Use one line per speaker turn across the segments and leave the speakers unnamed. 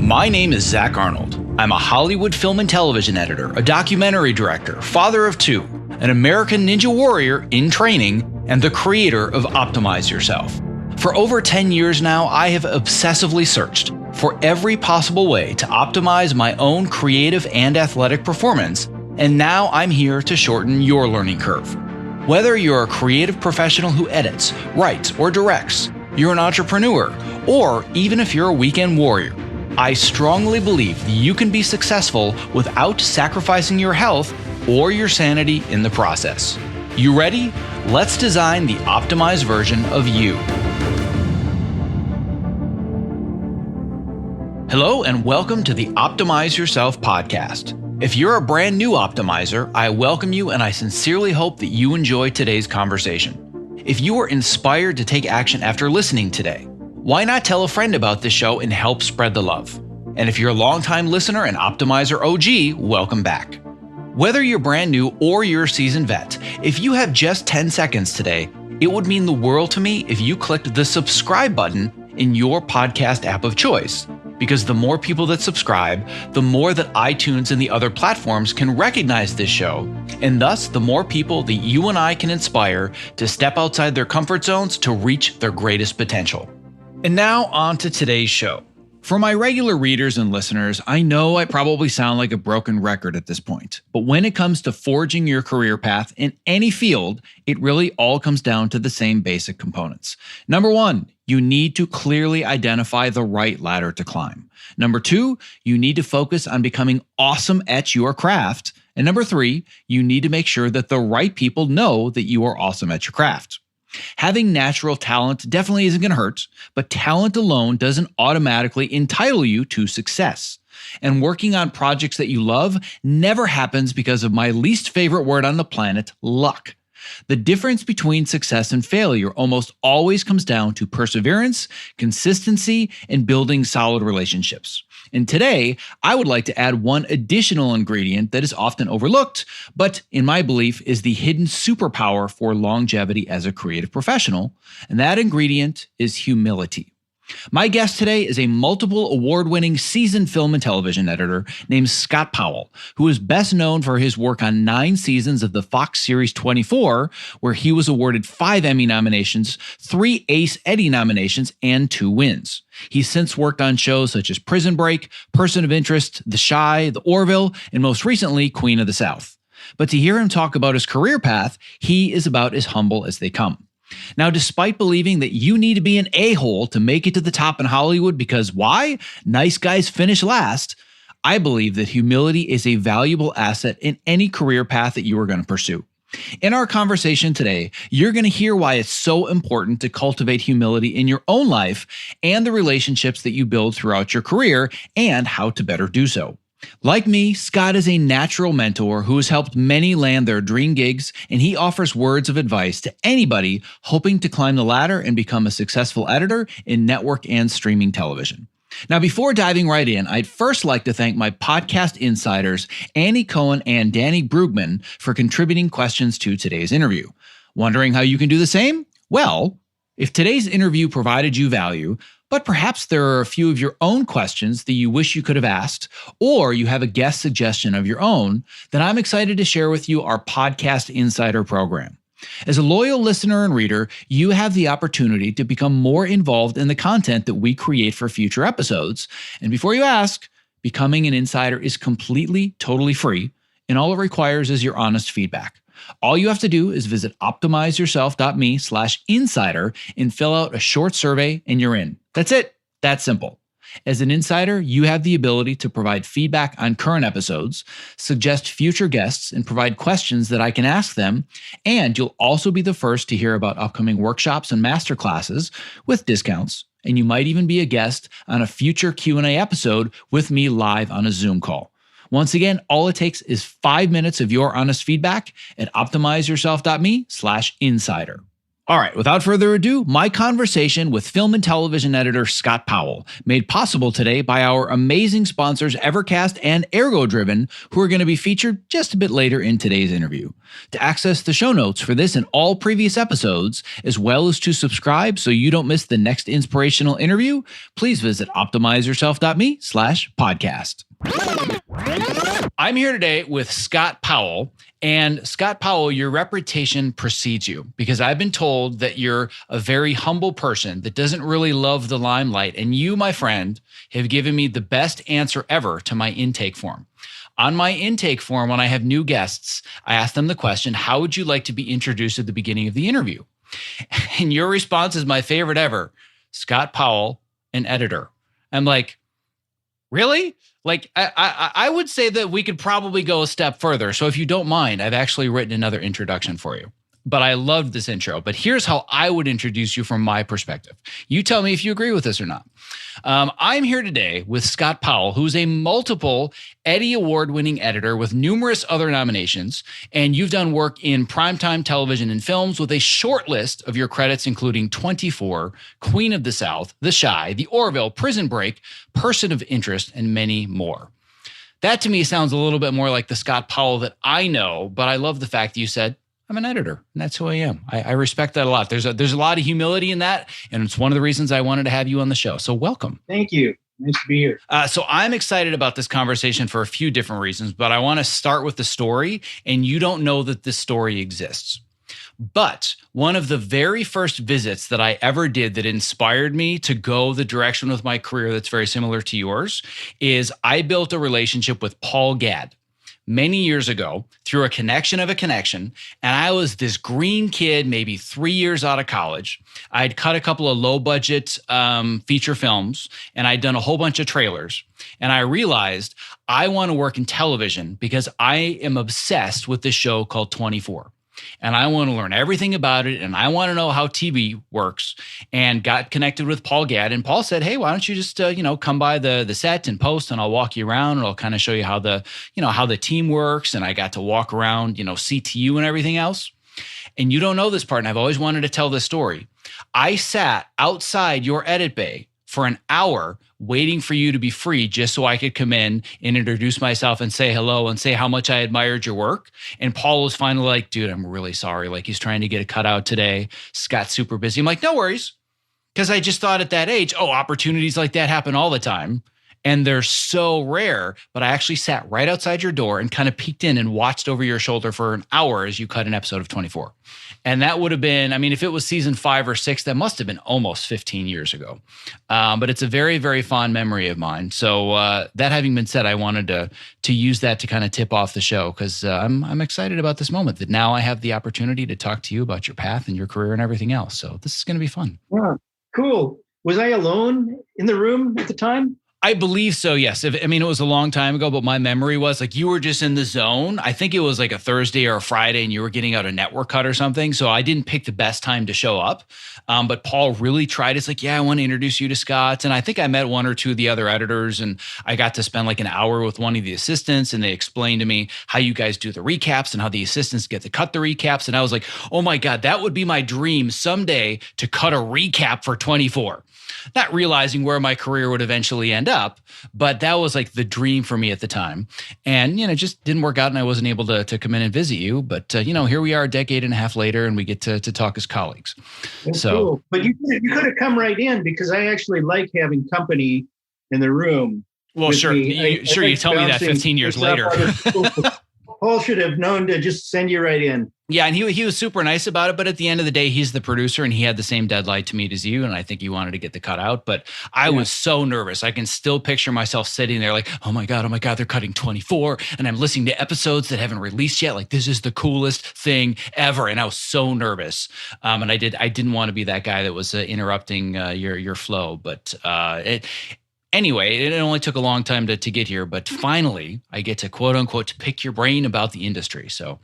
My name is Zach Arnold. I'm a Hollywood film and television editor, a documentary director, father of two, an American Ninja Warrior in training, and the creator of Optimize Yourself. For over 10 years now, I have obsessively searched for every possible way to optimize my own creative and athletic performance, and now I'm here to shorten your learning curve. Whether you're a creative professional who edits, writes, or directs, you're an entrepreneur, or even if you're a weekend warrior, I strongly believe you can be successful without sacrificing your health or your sanity in the process. You ready? Let's design the optimized version of you. Hello and welcome to the Optimize Yourself podcast. If you're a brand new optimizer, I welcome you and I sincerely hope that you enjoy today's conversation. If you were inspired to take action after listening today, why not tell a friend about this show and help spread the love? And if you're a longtime listener and Optimizer OG, welcome back. Whether you're brand new or you're a seasoned vet, if you have just 10 seconds today, it would mean the world to me if you clicked the subscribe button in your podcast app of choice. Because the more people that subscribe, the more that iTunes and the other platforms can recognize this show, and thus the more people that you and I can inspire to step outside their comfort zones to reach their greatest potential. And now on to today's show. For my regular readers and listeners, I know I probably sound like a broken record at this point, but when it comes to forging your career path in any field, it really all comes down to the same basic components. Number one, you need to clearly identify the right ladder to climb. Number two, you need to focus on becoming awesome at your craft. And number three, you need to make sure that the right people know that you are awesome at your craft. Having natural talent definitely isn't going to hurt, but talent alone doesn't automatically entitle you to success. And working on projects that you love never happens because of my least favorite word on the planet, luck. The difference between success and failure almost always comes down to perseverance, consistency, and building solid relationships. And today, I would like to add one additional ingredient that is often overlooked, but in my belief is the hidden superpower for longevity as a creative professional, and that ingredient is humility. My guest today is a multiple award-winning seasoned film and television editor named Scott Powell, who is best known for his work on 9 seasons of the Fox series 24, where he was awarded 5 Emmy nominations, 3 Ace Eddie nominations, and 2 wins. He's since worked on shows such as Prison Break, Person of Interest, The Chi, The Orville, and most recently, Queen of the South. But to hear him talk about his career path, he is about as humble as they come. Now, despite believing that you need to be an a-hole to make it to the top in Hollywood because why? Nice guys finish last. I believe that humility is a valuable asset in any career path that you are going to pursue. In our conversation today, you're going to hear why it's so important to cultivate humility in your own life and the relationships that you build throughout your career and how to better do so. Like me, Scott is a natural mentor who has helped many land their dream gigs, and he offers words of advice to anybody hoping to climb the ladder and become a successful editor in network and streaming television. Now, before diving right in, I'd first like to thank my podcast insiders, Annie Cohen and Danny Brugman, for contributing questions to today's interview. Wondering how you can do the same? Well, if today's interview provided you value, but perhaps there are a few of your own questions that you wish you could have asked, or you have a guest suggestion of your own, then I'm excited to share with you our Podcast Insider program. As a loyal listener and reader, you have the opportunity to become more involved in the content that we create for future episodes. And before you ask, becoming an insider is completely, totally free, and all it requires is your honest feedback. All you have to do is visit optimizeyourself.me/insider and fill out a short survey and you're in. That's it. That's simple. As an insider, you have the ability to provide feedback on current episodes, suggest future guests, and provide questions that I can ask them. And you'll also be the first to hear about upcoming workshops and masterclasses with discounts. And you might even be a guest on a future Q&A episode with me live on a Zoom call. Once again, all it takes is 5 minutes of your honest feedback at optimizeyourself.me/insider. All right, without further ado, my conversation with film and television editor Scott Powell, made possible today by our amazing sponsors Evercast and ErgoDriven, who are going to be featured just a bit later in today's interview. To access the show notes for this and all previous episodes, as well as to subscribe so you don't miss the next inspirational interview, please visit optimizeyourself.me/podcast. I'm here today with Scott Powell. And Scott Powell, your reputation precedes you because I've been told that you're a very humble person that doesn't really love the limelight. And you, my friend, have given me the best answer ever to my intake form. On my intake form, when I have new guests, I ask them the question, how would you like to be introduced at the beginning of the interview? And your response is my favorite ever. Scott Powell, an editor. I'm like, really? Like, I would say that we could probably go a step further. So if you don't mind, I've actually written another introduction for you. But I loved this intro. But here's how I would introduce you from my perspective. You tell me if you agree with this or not. I'm here today with Scott Powell, who's a multiple Eddie Award-winning editor with numerous other nominations. And you've done work in primetime television and films with a short list of your credits, including 24, Queen of the South, The Chi, The Orville, Prison Break, Person of Interest, and many more. That to me sounds a little bit more like the Scott Powell that I know, but I love the fact that you said, I'm an editor, and that's who I am. I respect that a lot. There's a lot of humility in that, and it's one of the reasons I wanted to have you on the show. So welcome.
Thank you. Nice to be here.
So I'm excited about this conversation for a few different reasons, but I want to start with the story, and you don't know that this story exists. But one of the very first visits that I ever did that inspired me to go the direction with my career that's very similar to yours is I built a relationship with Paul Gadd many years ago through a connection of a connection. And I was this green kid, maybe 3 years out of college. I'd cut a couple of low budget feature films and I'd done a whole bunch of trailers. And I realized I want to work in television because I am obsessed with this show called 24. And I want to learn everything about it. And I want to know how TV works, and got connected with Paul Gadd. And Paul said, hey, why don't you just, come by the set and post, and I'll walk you around and I'll kind of show you how the team works. And I got to walk around, CTU and everything else. And you don't know this part. And I've always wanted to tell this story. I sat outside your edit bay for an hour waiting for you to be free just so I could come in and introduce myself and say hello and say how much I admired your work. And Paul was finally like, dude, I'm really sorry. Like, he's trying to get a cutout today. Scott's super busy. I'm like, no worries. Because I just thought at that age, opportunities like that happen all the time. And they're so rare. But I actually sat right outside your door and kind of peeked in and watched over your shoulder for an hour as you cut an episode of 24. And that would have been, if it was season 5 or 6, that must have been almost 15 years ago. But it's a very, very fond memory of mine. So that having been said, I wanted to use that to kind of tip off the show because I'm excited about this moment that now I have the opportunity to talk to you about your path and your career and everything else. So this is going to be fun.
Yeah, cool. Was I alone in the room at the time?
I believe so, yes. It was a long time ago, but my memory was like you were just in the zone. I think it was like a Thursday or a Friday and you were getting out a network cut or something. So I didn't pick the best time to show up. But Paul really tried. It's like, yeah, I want to introduce you to Scott. And I think I met one or two of the other editors and I got to spend like an hour with one of the assistants and they explained to me how you guys do the recaps and how the assistants get to cut the recaps. And I was like, oh my God, that would be my dream someday to cut a recap for 24. Not realizing where my career would eventually end up, but that was like the dream for me at the time. And, it just didn't work out and I wasn't able to come in and visit you. But, here we are a decade and a half later and we get to talk as colleagues.
That's cool. But you could have come right in because I actually like having company in the room.
Well, sure. You tell me that 15 years later.
Paul should have known to just send you right in.
Yeah, and he was super nice about it, but at the end of the day, he's the producer and he had the same deadline to meet as you, and I think he wanted to get the cut out, but I was so nervous. I can still picture myself sitting there like, oh my God, they're cutting 24, and I'm listening to episodes that haven't released yet, like this is the coolest thing ever, and I was so nervous, and I didn't want to be that guy that was interrupting your flow, but Anyway, it only took a long time to get here, but finally I get to quote unquote to pick your brain about the industry. So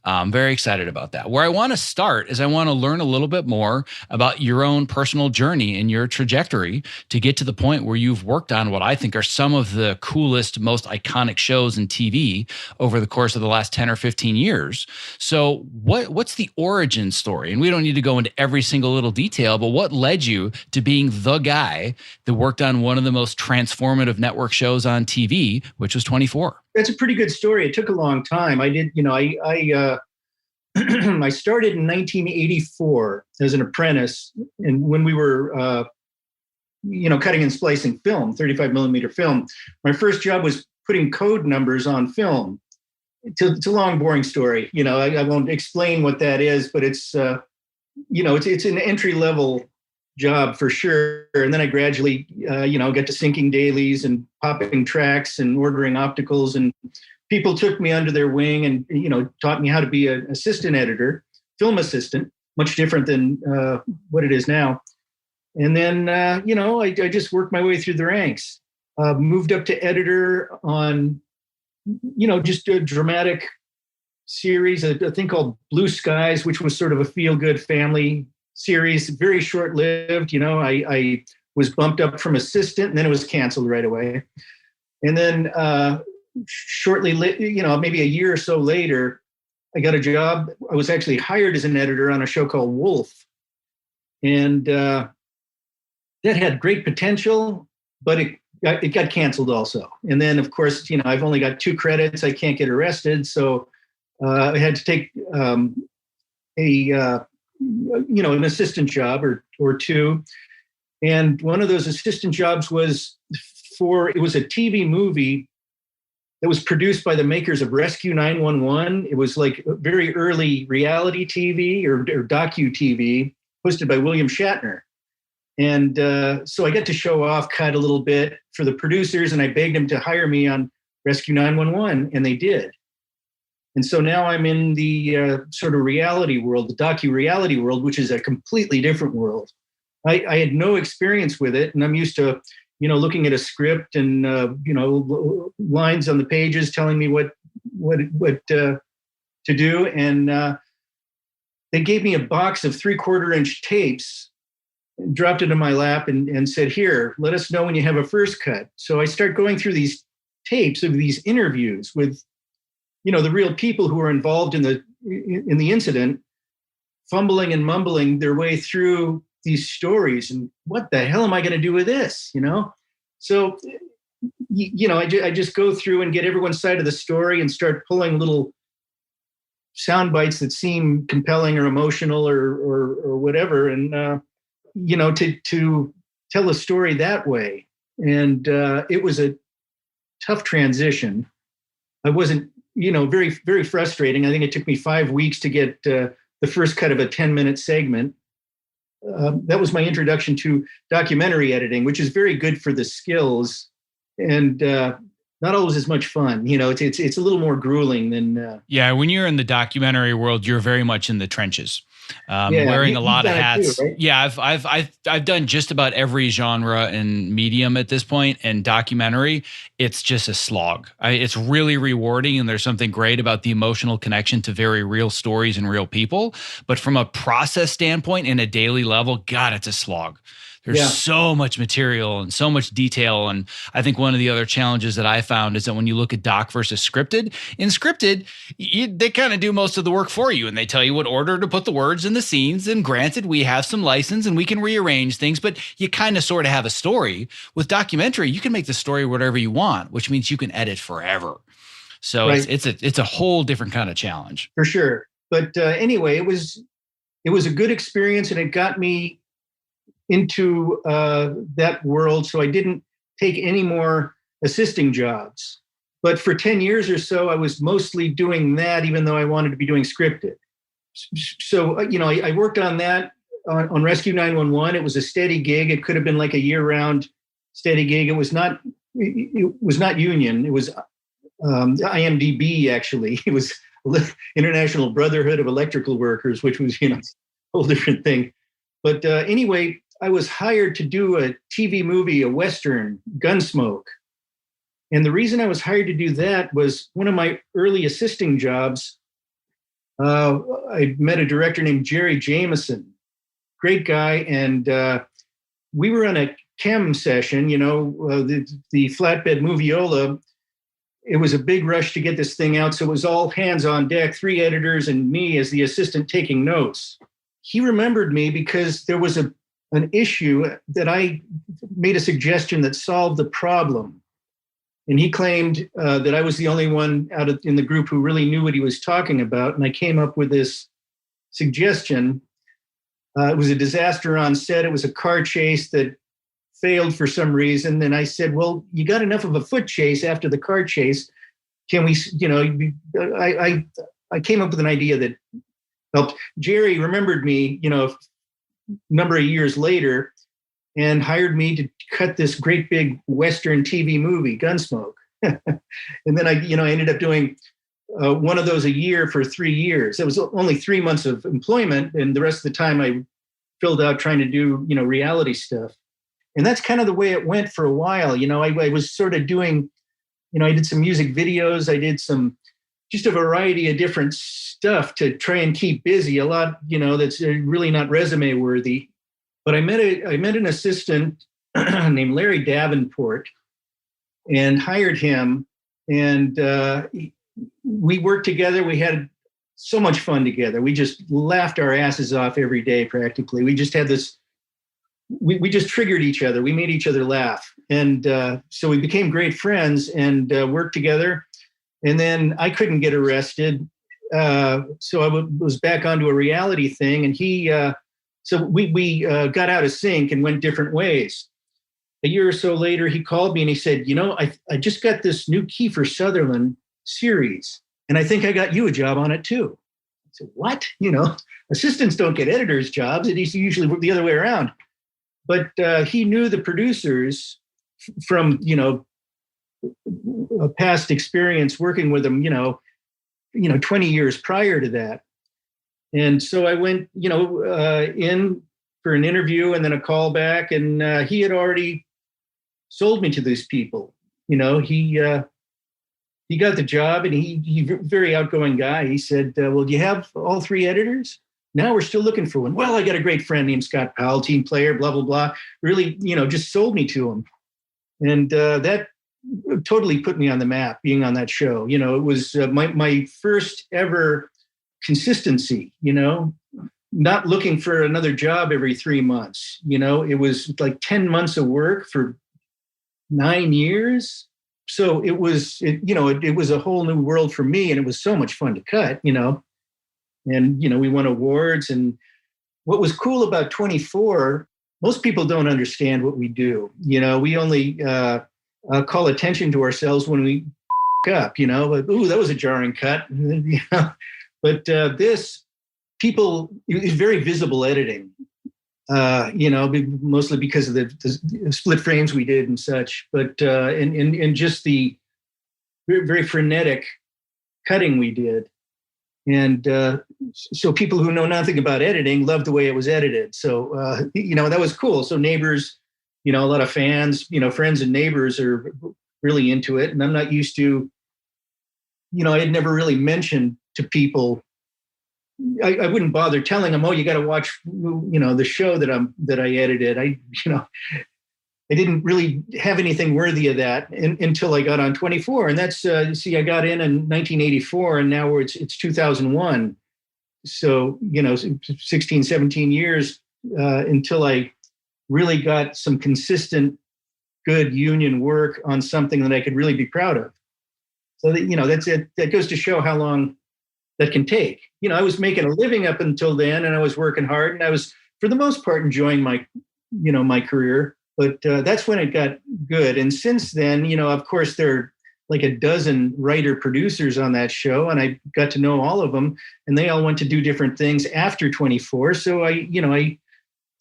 I'm very excited about that. Where I want to start is I want to learn a little bit more about your own personal journey and your trajectory to get to the point where you've worked on what I think are some of the coolest, most iconic shows in TV over the course of the last 10 or 15 years. So what's the origin story? And we don't need to go into every single little detail, but what led you to being the guy that worked on one of the most transformative network shows on TV, which was 24?
That's a pretty good story. It took a long time. I did, I started in 1984 as an apprentice, and when we were, cutting and splicing film, 35 millimeter film. My first job was putting code numbers on film. It's a long, boring story. I won't explain what that is, but it's an entry level job for sure. And then I gradually, got to syncing dailies and popping tracks and ordering opticals, and people took me under their wing and, taught me how to be an assistant editor, film assistant, much different than what it is now. And then, I just worked my way through the ranks, moved up to editor on, just a dramatic series, a thing called Blue Skies, which was sort of a feel-good family series, very short-lived. I was bumped up from assistant, and then it was canceled right away. And then shortly, maybe a year or so later, I got a job. I was actually hired as an editor on a show called Wolf. And that had great potential, but it got canceled also. And then, of course, I've only got 2 credits. I can't get arrested. So I had to take an assistant job or 2. And one of those assistant jobs was it was a TV movie that was produced by the makers of Rescue 911. It was like very early reality TV or docu-TV hosted by William Shatner. And so I got to show off, cut a little bit for the producers, and I begged them to hire me on Rescue 911, and they did. And so now I'm in the sort of reality world, the docu-reality world, which is a completely different world. I had no experience with it, and I'm used to, looking at a script and, lines on the pages telling me what to do. And they gave me a box of 3/4-inch tapes, dropped it in my lap and said, "Here, let us know when you have a first cut." So I start going through these tapes of these interviews with, the real people who were involved in the incident, fumbling and mumbling their way through these stories. And what the hell am I going to do with this? So, I just go through and get everyone's side of the story and start pulling little sound bites that seem compelling or emotional or whatever. And, to tell a story that way. And it was a tough transition. I wasn't, very, very frustrating. I think it took me 5 weeks to get the first cut of a 10-minute segment. That was my introduction to documentary editing, which is very good for the skills and not always as much fun. It's a little more grueling than.
Yeah, when you're in the documentary world, you're very much in the trenches, wearing a lot of hats. Too, right? Yeah, I've done just about every genre and medium at this point, and documentary, it's just a slog. It's really rewarding, and there's something great about the emotional connection to very real stories and real people. But from a process standpoint, in a daily level, God, it's a slog. There's so much material and so much detail. And I think one of the other challenges that I found is that when you look at doc versus scripted, in scripted, they kind of do most of the work for you. And they tell you what order to put the words in the scenes. And granted, we have some license and we can rearrange things, but you kind of sort of have a story. With documentary, you can make the story whatever you want, which means you can edit forever. So right. it's a whole different kind of challenge.
For sure. But anyway, it was a good experience, and it got me into that world. So I didn't take any more assisting jobs. But for 10 years or so, I was mostly doing that, even though I wanted to be doing scripted. So, I worked on that on Rescue 911. It was a steady gig. It could have been like a year-round steady gig. It was not union. It was IMDb, actually. It was International Brotherhood of Electrical Workers, which was, a whole different thing. But anyway, I was hired to do a TV movie, a Western, Gunsmoke. And the reason I was hired to do that was one of my early assisting jobs. I met a director named Jerry Jameson, great guy. And we were on a chem session, the flatbed moviola. It was a big rush to get this thing out. So it was all hands on deck, 3 editors and me as the assistant taking notes. He remembered me because there was an issue that I made a suggestion that solved the problem. And he claimed that I was the only one in the group who really knew what he was talking about. And I came up with this suggestion. It was a disaster on set. It was a car chase that failed for some reason. And I said, well, you got enough of a foot chase after the car chase. Can we, I came up with an idea that helped. Jerry remembered me, a number of years later, and hired me to cut this great big Western TV movie, Gunsmoke. And then I ended up doing one of those a year for 3 years. It was only 3 months of employment, and the rest of the time I filled out trying to do, reality stuff. And that's kind of the way it went for a while. I was sort of doing, I did some music videos. I did just a variety of different stuff to try and keep busy. A lot, that's really not resume worthy. But I met an assistant named Larry Davenport and hired him. And we worked together. We had so much fun together. We just laughed our asses off every day, practically. We just had this, we just triggered each other. We made each other laugh. And so we became great friends and worked together. And then I couldn't get arrested. So I was back onto a reality thing. And so we got out of sync and went different ways. A year or so later, he called me and he said, I just got this new Kiefer Sutherland series, and I think I got you a job on it too. I said, what? Assistants don't get editors' jobs. It's usually the other way around. But he knew the producers from, a past experience working with them, 20 years prior to that. And so I went, in for an interview and then a call back, and he had already sold me to these people. He got the job, and he very outgoing guy. He said, well, do you have all 3 editors? No, we're still looking for one. Well, I got a great friend named Scott Powell, team player, blah, blah, blah. Really, just sold me to him. And that totally put me on the map, being on that show. It was my first ever consistency, not looking for another job every 3 months. It was like 10 months of work for 9 years. So it was a whole new world for me, and it was so much fun to cut, and, we won awards. And what was cool about 24, most people don't understand what we do. We only call attention to ourselves when we up, but, ooh, that was a jarring cut. But this, people, is very visible editing, mostly because of the split frames we did and such, but and just the very, very frenetic cutting we did. And so people who know nothing about editing loved the way it was edited. So, that was cool. So neighbors, a lot of fans, friends and neighbors are really into it. And I'm not used to, I had never really mentioned to people, I wouldn't bother telling them, oh, you got to watch, the show that I edited. I didn't really have anything worthy of that until I got on 24. And that's, I got in 1984, and now it's 2001. So, 16, 17 years until I really got some consistent, good union work on something that I could really be proud of. So that, that's it. That goes to show how long that can take. I was making a living up until then, and I was working hard, and I was, for the most part, enjoying my career. But that's when it got good. And since then, of course, there are like a dozen writer producers on that show, and I got to know all of them, and they all went to do different things after 24. So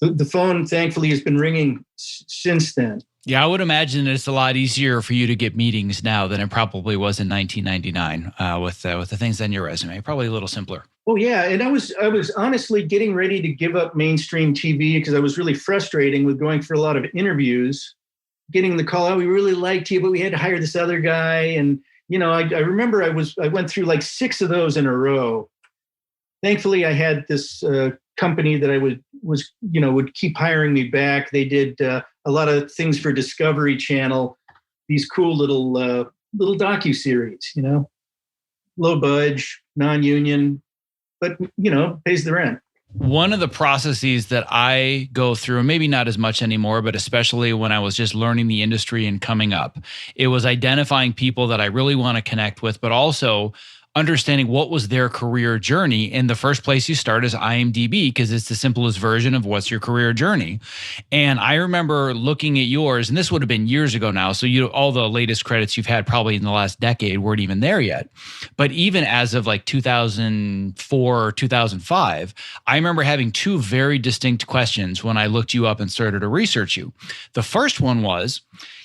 the phone, thankfully, has been ringing since then.
Yeah, I would imagine it's a lot easier for you to get meetings now than it probably was in 1999 with the things on your resume. Probably a little simpler.
Oh yeah, and I was honestly getting ready to give up mainstream TV because I was really frustrating with going for a lot of interviews, getting the call, oh, we really liked you, but we had to hire this other guy. And, I remember I went through like 6 of those in a row. Thankfully, I had this company that would keep hiring me back. They did a lot of things for Discovery Channel, these cool little docu-series, low budge, non-union, but, pays the rent.
One of the processes that I go through, and maybe not as much anymore, but especially when I was just learning the industry and coming up, it was identifying people that I really want to connect with, but also understanding what was their career journey. And the first place you start is IMDb, because it's the simplest version of what's your career journey. And I remember looking at yours, and this would have been years ago now. So all the latest credits you've had probably in the last decade weren't even there yet. But even as of like 2004 or 2005, I remember having 2 very distinct questions when I looked you up and started to research you. The first one was,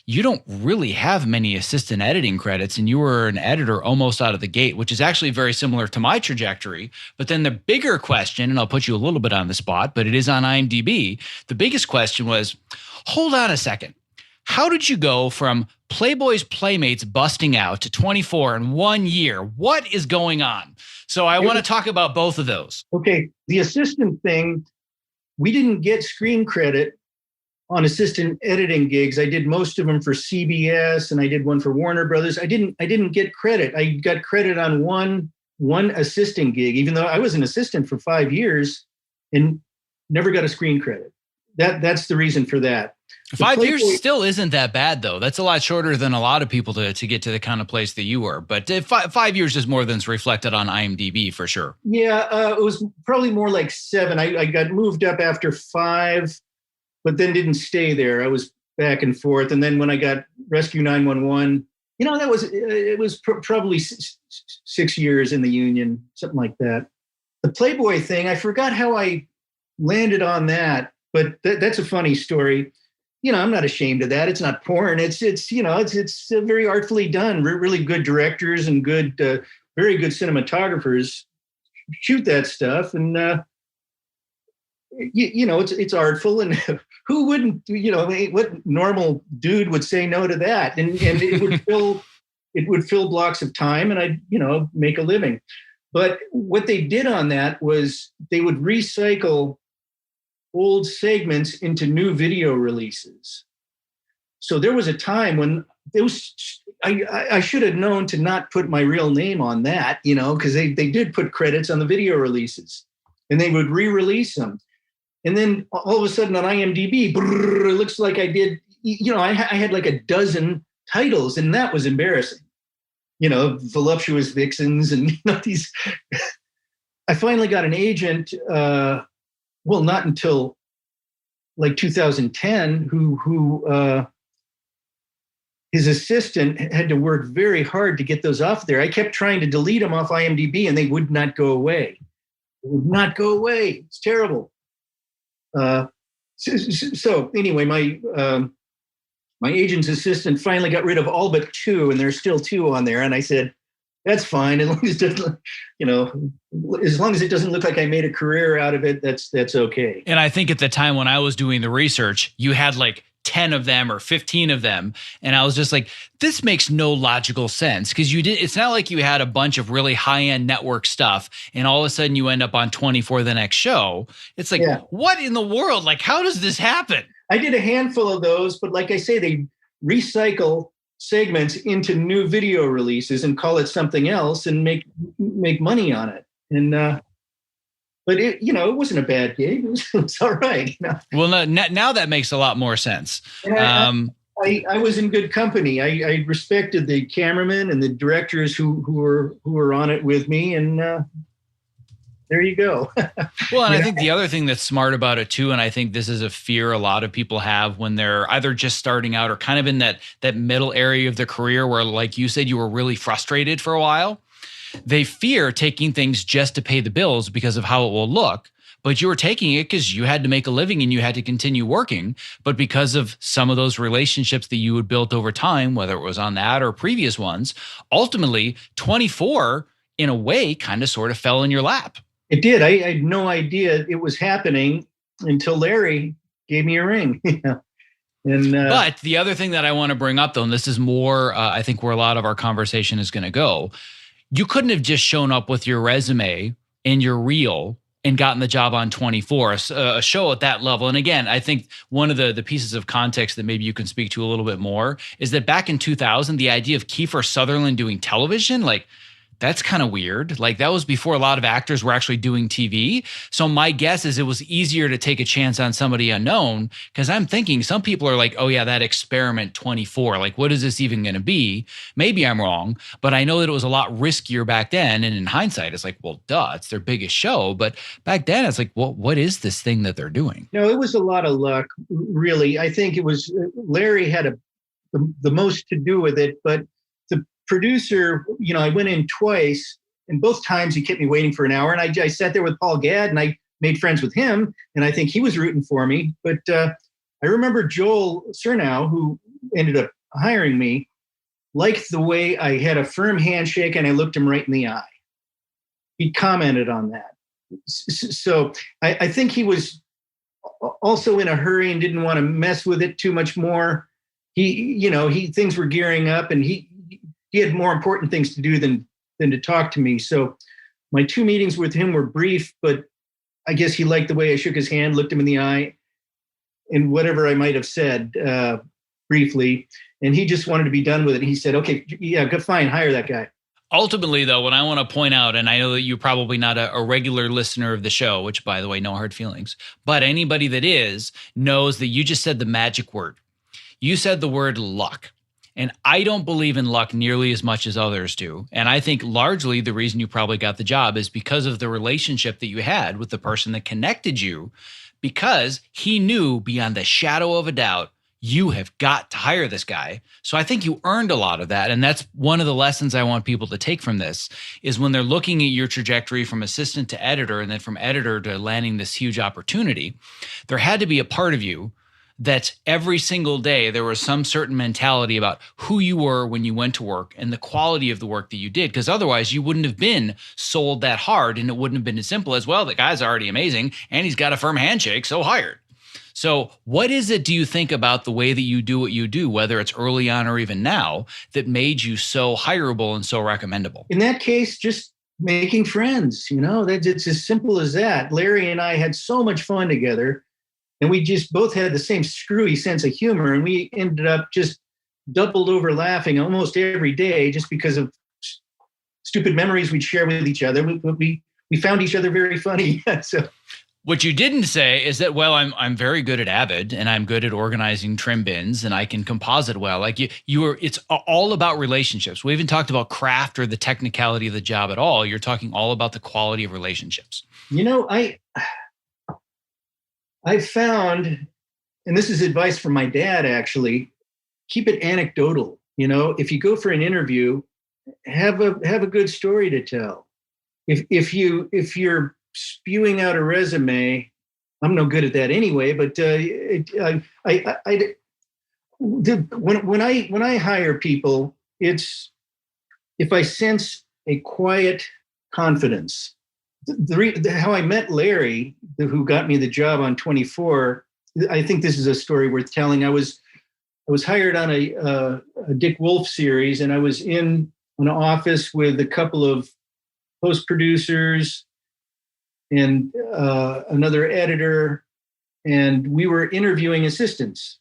you don't really have many assistant editing credits, and you were an editor almost out of the gate, which is actually very similar to my trajectory. But then the bigger question, and I'll put you a little bit on the spot, but it is on IMDb. The biggest question was, hold on a second. How did you go from Playboy's Playmates busting out to 24 in 1 year? What is going on? So I want to talk about both of those.
Okay. The assistant thing, we didn't get screen credit on assistant editing gigs. I did most of them for CBS, and I did one for Warner Brothers. I didn't get credit. I got credit on one assistant gig, even though I was an assistant for 5 years and never got a screen credit. That's the reason for that.
5 years still isn't that bad, though. That's a lot shorter than a lot of people to get to the kind of place that you were. But 5 years is more than's reflected on IMDb for sure.
Yeah, it was probably more like 7. I got moved up after 5. But then didn't stay there. I was back and forth. And then when I got Rescue 911, it was probably 6 years in the union, something like that. The Playboy thing, I forgot how I landed on that, but that's a funny story. I'm not ashamed of that. It's not porn. It's very artfully done. Really good directors and very good cinematographers shoot that stuff. And, it's artful, and who wouldn't, what normal dude would say no to that? And it would fill blocks of time, and I'd, make a living. But what they did on that was they would recycle old segments into new video releases. So there was a time when I should have known to not put my real name on that, because they did put credits on the video releases, and they would re-release them. And then all of a sudden on IMDb, it looks like I did, I had like a dozen titles, and that was embarrassing. Voluptuous Vixens and these. I finally got an agent, not until like 2010, who his assistant had to work very hard to get those off there. I kept trying to delete them off IMDb, and they would not go away. They would not go away. It's terrible. So anyway, my agent's assistant finally got rid of all but 2, and there's still 2 on there. And I said, that's fine. As long as it doesn't, as long as it doesn't look like I made a career out of it, that's okay.
And I think at the time when I was doing the research, you had like 10 of them or 15 of them. And I was just like, this makes no logical sense, because it's not like you had a bunch of really high-end network stuff and all of a sudden you end up on 24 the next show. It's like, What in the world? Like, how does this happen?
I did a handful of those, but like I say, they recycle segments into new video releases and call it something else and make money on it. And, but it wasn't a bad gig. It was all right.
Well, now that makes a lot more sense.
I was in good company. I respected the cameramen and the directors who were on it with me, and there you go.
Well, and I think the other thing that's smart about it too, and I think this is a fear a lot of people have when they're either just starting out or kind of in that middle area of their career where, like you said, you were really frustrated for a while. They fear taking things just to pay the bills because of how it will look. But you were taking it because you had to make a living and you had to continue working. But because of some of those relationships that you had built over time, whether it was on that or previous ones, ultimately 24 in a way kind of sort of fell in your lap.
It did. I had no idea it was happening until Larry gave me a ring. And
But the other thing that I want to bring up, though, and this is more, I think, where a lot of our conversation is going to go, you couldn't have just shown up with your resume and your reel and gotten the job on 24, a show at that level. And again, I think one of the pieces of context that maybe you can speak to a little bit more is that back in 2000, the idea of Kiefer Sutherland doing television, like, that's kind of weird. Like, that was before a lot of actors were actually doing TV. So my guess is it was easier to take a chance on somebody unknown, because I'm thinking some people are like, oh yeah, that Experiment 24, like, what is this even going to be? Maybe I'm wrong, but I know that it was a lot riskier back then. And in hindsight, it's like, well, duh, it's their biggest show. But back then it's like, well, what is this thing that they're doing?
no, it was a lot of luck, really. I think it was Larry had the most to do with it, but the producer, I went in twice, and both times he kept me waiting for an hour. And I sat there with Paul Gadd, and I made friends with him, and I think he was rooting for me. But I remember Joel Surnow, who ended up hiring me, liked the way I had a firm handshake and I looked him right in the eye. He commented on that. So I think he was also in a hurry and didn't want to mess with it too much more. Things were gearing up, and he had more important things to do than to talk to me. So my 2 meetings with him were brief, but I guess he liked the way I shook his hand, looked him in the eye, and whatever I might have said briefly. And he just wanted to be done with it. He said, okay, yeah, good, fine, hire that guy.
Ultimately, though, what I want to point out, and I know that you're probably not a regular listener of the show, which, by the way, no hard feelings, but anybody that is knows that you just said the magic word. You said the word luck. And I don't believe in luck nearly as much as others do. And I think largely the reason you probably got the job is because of the relationship that you had with the person that connected you, because he knew beyond the shadow of a doubt, you have got to hire this guy. So I think you earned a lot of that. And that's one of the lessons I want people to take from this is when they're looking at your trajectory from assistant to editor, and then from editor to landing this huge opportunity, there had to be a part of you that every single day there was some certain mentality about who you were when you went to work and the quality of the work that you did. Because otherwise you wouldn't have been sold that hard, and it wouldn't have been as simple as, well, the guy's already amazing and he's got a firm handshake, so hired. So what is it, do you think, about the way that you do what you do, whether it's early on or even now, that made you so hireable and so recommendable?
In that case, just making friends, it's as simple as that. Larry and I had so much fun together. And we just both had the same screwy sense of humor. And we ended up just doubled over laughing almost every day just because of stupid memories we'd share with each other. We found each other very funny. So
what you didn't say is that, well, I'm very good at Avid, and I'm good at organizing trim bins, and I can composite well. Like it's all about relationships. We haven't talked about craft or the technicality of the job at all. You're talking all about the quality of relationships.
I've found, and this is advice from my dad, actually, keep it anecdotal. If you go for an interview, have a good story to tell. If you're spewing out a resume, I'm no good at that anyway. But when I hire people, it's if I sense a quiet confidence. How I met Larry, who got me the job on 24, I think this is a story worth telling. I was hired on a Dick Wolf series, and I was in an office with a couple of post producers and another editor, and we were interviewing assistants.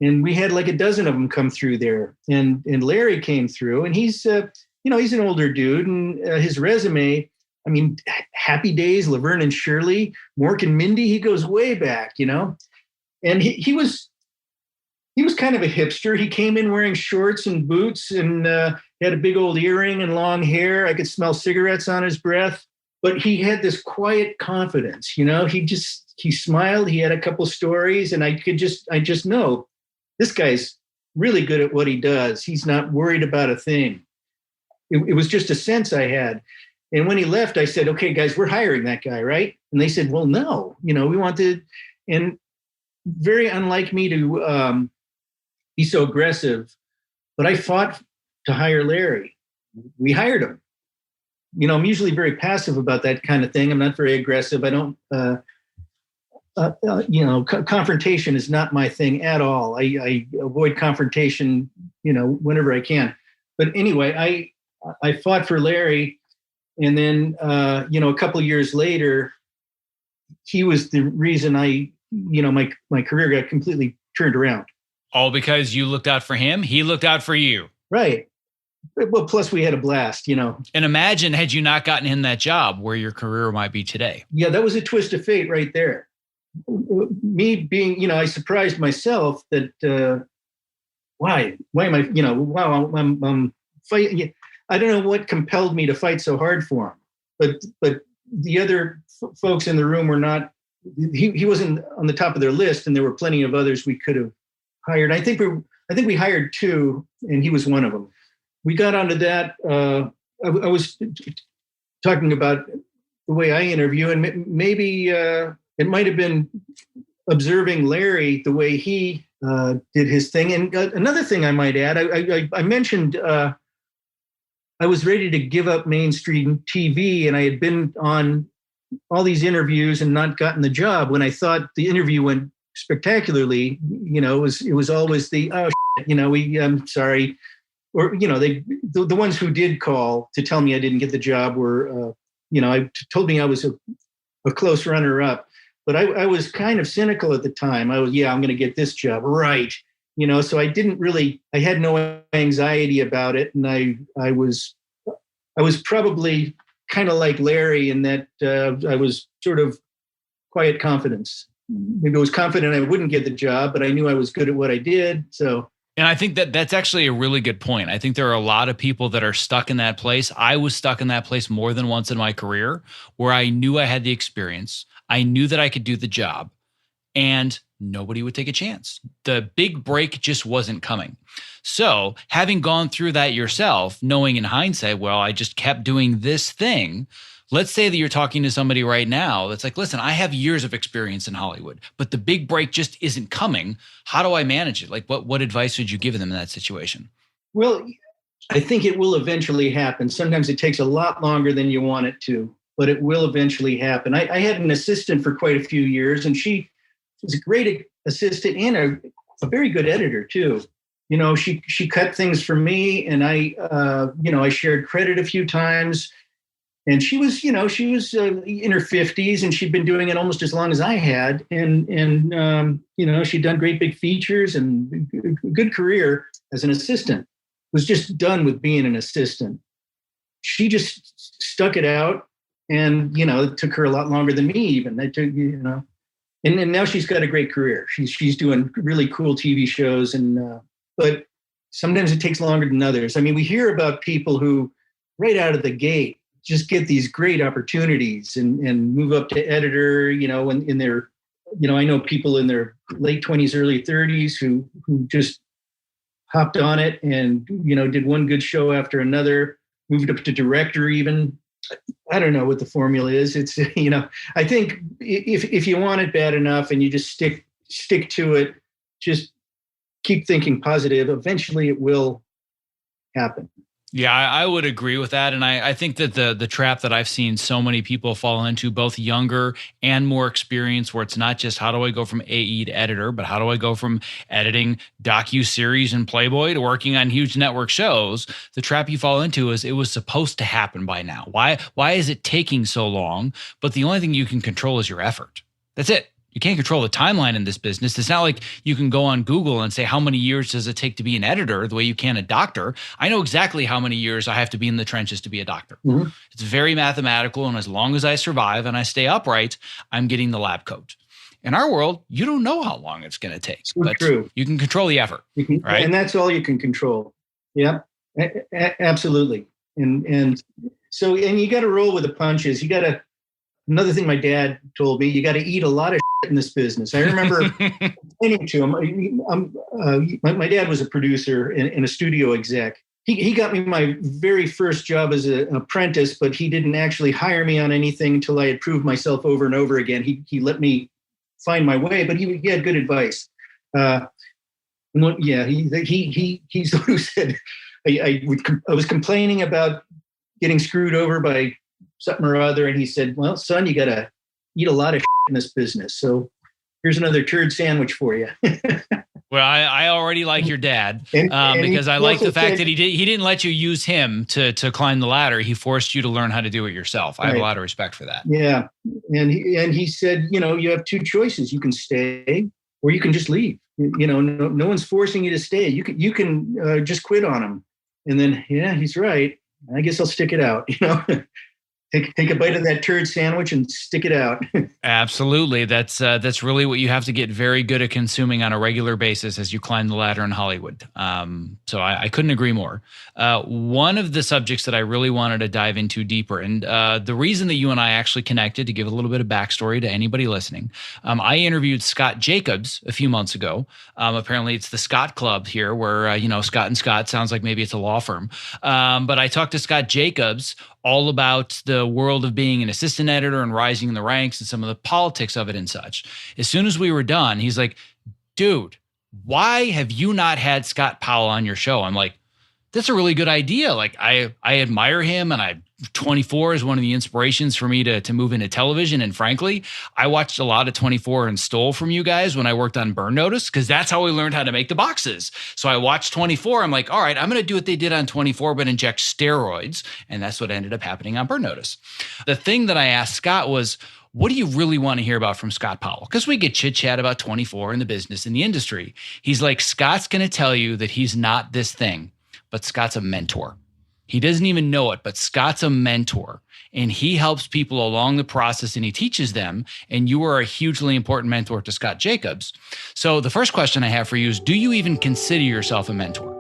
And we had like a dozen of them come through there, and Larry came through, and he's he's an older dude, and his resume. I mean, Happy Days, Laverne and Shirley, Mork and Mindy, he goes way back, and he was kind of a hipster. He came in wearing shorts and boots, and had a big old earring and long hair. I could smell cigarettes on his breath, but he had this quiet confidence. He smiled. He had a couple stories, and I just know this guy's really good at what he does. He's not worried about a thing. It was just a sense I had. And when he left, I said, okay, guys, we're hiring that guy, right? And they said, well, no, we want to, and very unlike me to be so aggressive, but I fought to hire Larry. We hired him. I'm usually very passive about that kind of thing. I'm not very aggressive. I don't, confrontation is not my thing at all. I avoid confrontation, whenever I can. But anyway, I fought for Larry, and then a couple of years later, he was the reason my career got completely turned around.
All because you looked out for him. He looked out for you.
Right. Well, plus we had a blast,
And imagine had you not gotten in that job, where your career might be today.
Yeah, that was a twist of fate right there. Me being, I surprised myself that why am I, wow, I'm fighting. I don't know what compelled me to fight so hard for him, but the other folks in the room were not. He wasn't on the top of their list, and there were plenty of others we could have hired. I think we hired two, and he was one of them. We got onto that. I was talking about the way I interview, and maybe it might have been observing Larry, the way he did his thing. And another thing I might add, I mentioned I was ready to give up mainstream TV, and I had been on all these interviews and not gotten the job. When I thought the interview went spectacularly, it was always the, oh, shit, I'm sorry. Or, the ones who did call to tell me I didn't get the job were, told me I was a close runner up. But I was kind of cynical at the time. I'm going to get this job. Right. So I had no anxiety about it. And I was probably kind of like Larry in that I was sort of quiet confidence. Maybe I was confident I wouldn't get the job, but I knew I was good at what I did. So.
And I think that's actually a really good point. I think there are a lot of people that are stuck in that place. I was stuck in that place more than once in my career, where I knew I had the experience. I knew that I could do the job, and nobody would take a chance. The big break just wasn't coming. So having gone through that yourself, knowing in hindsight, well, I just kept doing this thing. Let's say that you're talking to somebody right now that's like, listen, I have years of experience in Hollywood, but the big break just isn't coming. How do I manage it? Like, what advice would you give them in that situation?
Well, I think it will eventually happen. Sometimes it takes a lot longer than you want it to, but it will eventually happen. I had an assistant for quite a few years, and she was a great assistant and a very good editor too. She cut things for me, and I shared credit a few times. And she was in her 50s, and she'd been doing it almost as long as I had. And she'd done great big features and good career as an assistant. Was just done with being an assistant. She just stuck it out, and it took her a lot longer than me even. And now she's got a great career. She's doing really cool TV shows, but sometimes it takes longer than others. I mean, we hear about people who right out of the gate just get these great opportunities and move up to editor, in their, I know people in their late 20s, early 30s who just hopped on it and, did one good show after another, moved up to director even. I don't know what the formula is. It's, I think if you want it bad enough and you just stick to it, just keep thinking positive, eventually it will happen.
Yeah, I would agree with that. And I think that the trap that I've seen so many people fall into, both younger and more experienced, where it's not just how do I go from AE to editor, but how do I go from editing docuseries and Playboy to working on huge network shows. The trap you fall into is it was supposed to happen by now. Why is it taking so long? But the only thing you can control is your effort. That's it. You can't control the timeline in this business. It's not like you can go on Google and say, how many years does it take to be an editor the way you can a doctor? I know exactly how many years I have to be in the trenches to be a doctor. Mm-hmm. It's very mathematical. And as long as I survive and I stay upright, I'm getting the lab coat. In our world, you don't know how long it's going to take.
So
but
true.
You can control the effort. Right?
And that's all you can control. Yeah, absolutely. And so you got to roll with the punches. Another thing my dad told me, you got to eat a lot of shit in this business. I remember explaining to him, my dad was a producer and a studio exec. He got me my very first job as an apprentice, but he didn't actually hire me on anything until I had proved myself over and over again. He let me find my way, but he had good advice. He's the one who said, I was complaining about getting screwed over by something or other. And he said, well, son, you got to eat a lot of in this business. So here's another turd sandwich for you.
Well, I already like your dad
And
because I like the fact
said,
that he didn't let you use him to climb the ladder. He forced you to learn how to do it yourself. I have a lot of respect for that.
Yeah. And he said, you have two choices. You can stay or you can just leave. No one's forcing you to stay. You can just quit on him. And then, yeah, he's right. I guess I'll stick it out. Take a bite of that turd sandwich and stick it out.
Absolutely. That's really what you have to get very good at consuming on a regular basis as you climb the ladder in Hollywood. So I couldn't agree more. One of the subjects that I really wanted to dive into deeper, and the reason that you and I actually connected, to give a little bit of backstory to anybody listening, I interviewed Scott Jacobs a few months ago. Apparently it's the Scott Club here where, Scott and Scott sounds like maybe it's a law firm. But I talked to Scott Jacobs all about the world of being an assistant editor and rising in the ranks and some of the politics of it and such. As soon as we were done, he's like, dude, why have you not had Scott Powell on your show? I'm like, that's a really good idea. Like I admire him, and 24 is one of the inspirations for me to move into television. And frankly, I watched a lot of 24 and stole from you guys when I worked on Burn Notice, because that's how we learned how to make the boxes. So I watched 24. I'm like, all right, I'm going to do what they did on 24, but inject steroids. And that's what ended up happening on Burn Notice. The thing that I asked Scott was, what do you really want to hear about from Scott Powell? Because we get chit chat about 24 and the business and the industry. He's like, Scott's going to tell you that he's not this thing, but Scott's a mentor. He doesn't even know it, but Scott's a mentor, and he helps people along the process and he teaches them. And you are a hugely important mentor to Scott Jacobs. So the first question I have for you is, do you even consider yourself a mentor?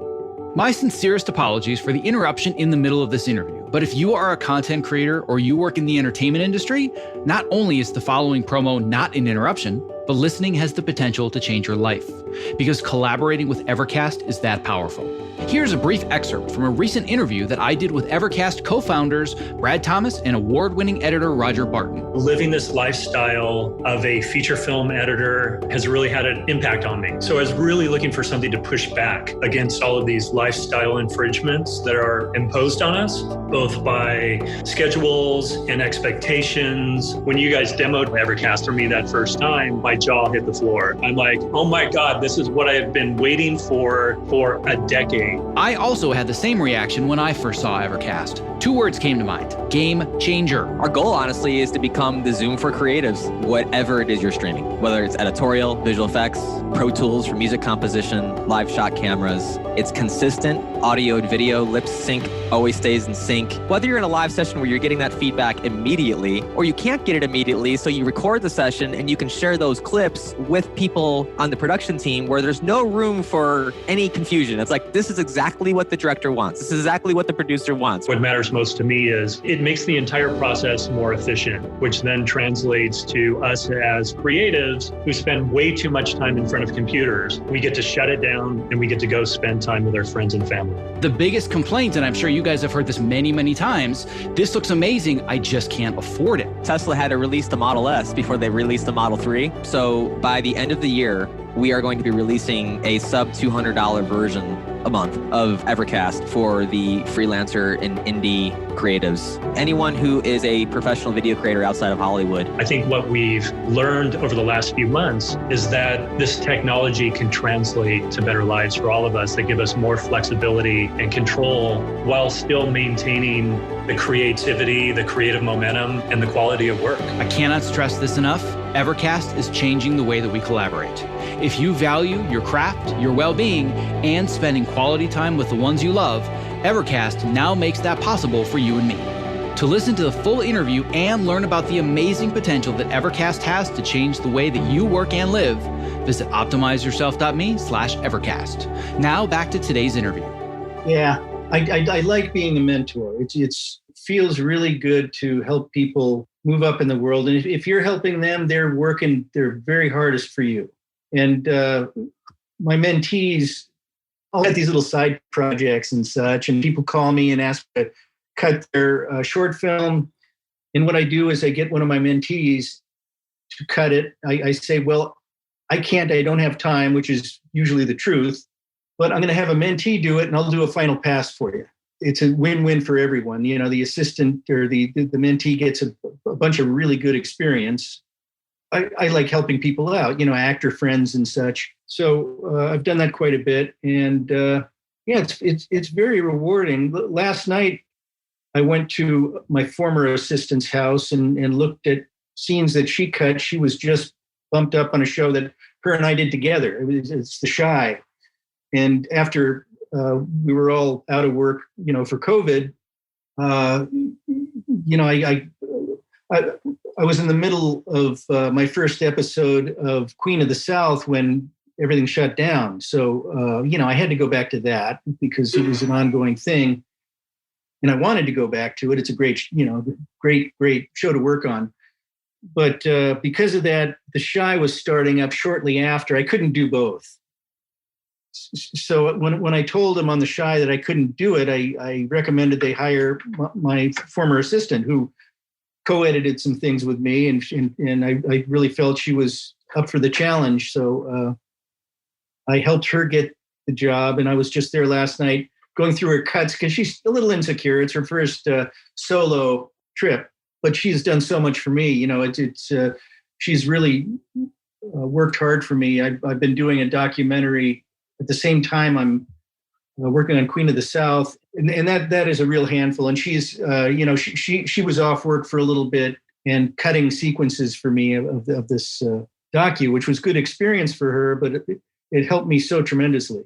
My sincerest apologies for the interruption in the middle of this interview. But if you are a content creator or you work in the entertainment industry, not only is the following promo not an interruption, but listening has the potential to change your life, because collaborating with Evercast is that powerful. Here's a brief excerpt from a recent interview that I did with Evercast co-founders Brad Thomas and award-winning editor Roger Barton.
Living this lifestyle of a feature film editor has really had an impact on me. So I was really looking for something to push back against all of these lifestyle infringements that are imposed on us, both by schedules and expectations. When you guys demoed Evercast for me that first time, my jaw hit the floor. I'm like, oh my God, this is what I have been waiting for a decade.
I also had the same reaction when I first saw Evercast. Two words came to mind: game changer.
Our goal, honestly, is to become the Zoom for creatives, whatever it is you're streaming, whether it's editorial, visual effects, Pro Tools for music composition, live shot cameras. It's consistent audio and video, lip sync, always stays in sync. Whether you're in a live session where you're getting that feedback immediately, or you can't get it immediately, so you record the session and you can share those clips with people on the production team where there's no room for any confusion. It's like, this is exactly what the director wants. This is exactly what the producer wants.
What matters most to me is it makes the entire process more efficient, which then translates to us as creatives who spend way too much time in front of computers. We get to shut it down and we get to go spend time with our friends and family.
The biggest complaint, and I'm sure you guys have heard this many, many times, this looks amazing, I just can't afford it.
Tesla had to release the Model S before they released the Model 3. So by the end of the year, we are going to be releasing a sub $200 version a month of Evercast for the freelancer and indie creatives. Anyone who is a professional video creator outside of Hollywood.
I think what we've learned over the last few months is that this technology can translate to better lives for all of us, that give us more flexibility and control while still maintaining the creativity, the creative momentum, and the quality of work.
I cannot stress this enough. Evercast is changing the way that we collaborate. If you value your craft, your well-being, and spending quality time with the ones you love, Evercast now makes that possible for you and me. To listen to the full interview and learn about the amazing potential that Evercast has to change the way that you work and live, visit optimizeyourself.me/Evercast. Now back to today's interview.
Yeah, I like being a mentor. It feels really good to help people move up in the world. And if you're helping them, they're working their very hardest for you. And my mentees all have these little side projects and such, and people call me and ask to cut their short film. And what I do is I get one of my mentees to cut it. I say, well, I don't have time, which is usually the truth, but I'm going to have a mentee do it and I'll do a final pass for you. it's a win-win for everyone. The assistant or the mentee gets a bunch of really good experience. I like helping people out, actor friends and such. So I've done that quite a bit, and it's very rewarding. Last night, I went to my former assistant's house and looked at scenes that she cut. She was just bumped up on a show that her and I did together. It's The Chi, and after we were all out of work, for COVID, I was in the middle of my first episode of Queen of the South when everything shut down. So, I had to go back to that because it was an ongoing thing. And I wanted to go back to it. It's a great, great show to work on. But because of that, The Chi was starting up shortly after. I couldn't do both. So when I told him on The Chi that I couldn't do it, I recommended they hire my former assistant who co-edited some things with me, and I really felt she was up for the challenge. So I helped her get the job, and I was just there last night going through her cuts because she's a little insecure. It's her first solo trip, but she's done so much for me. She's really worked hard for me. I've been doing a documentary at the same time I'm working on Queen of the South, and that is a real handful. And she's, she was off work for a little bit and cutting sequences for me of this docu, which was good experience for her, but it helped me so tremendously.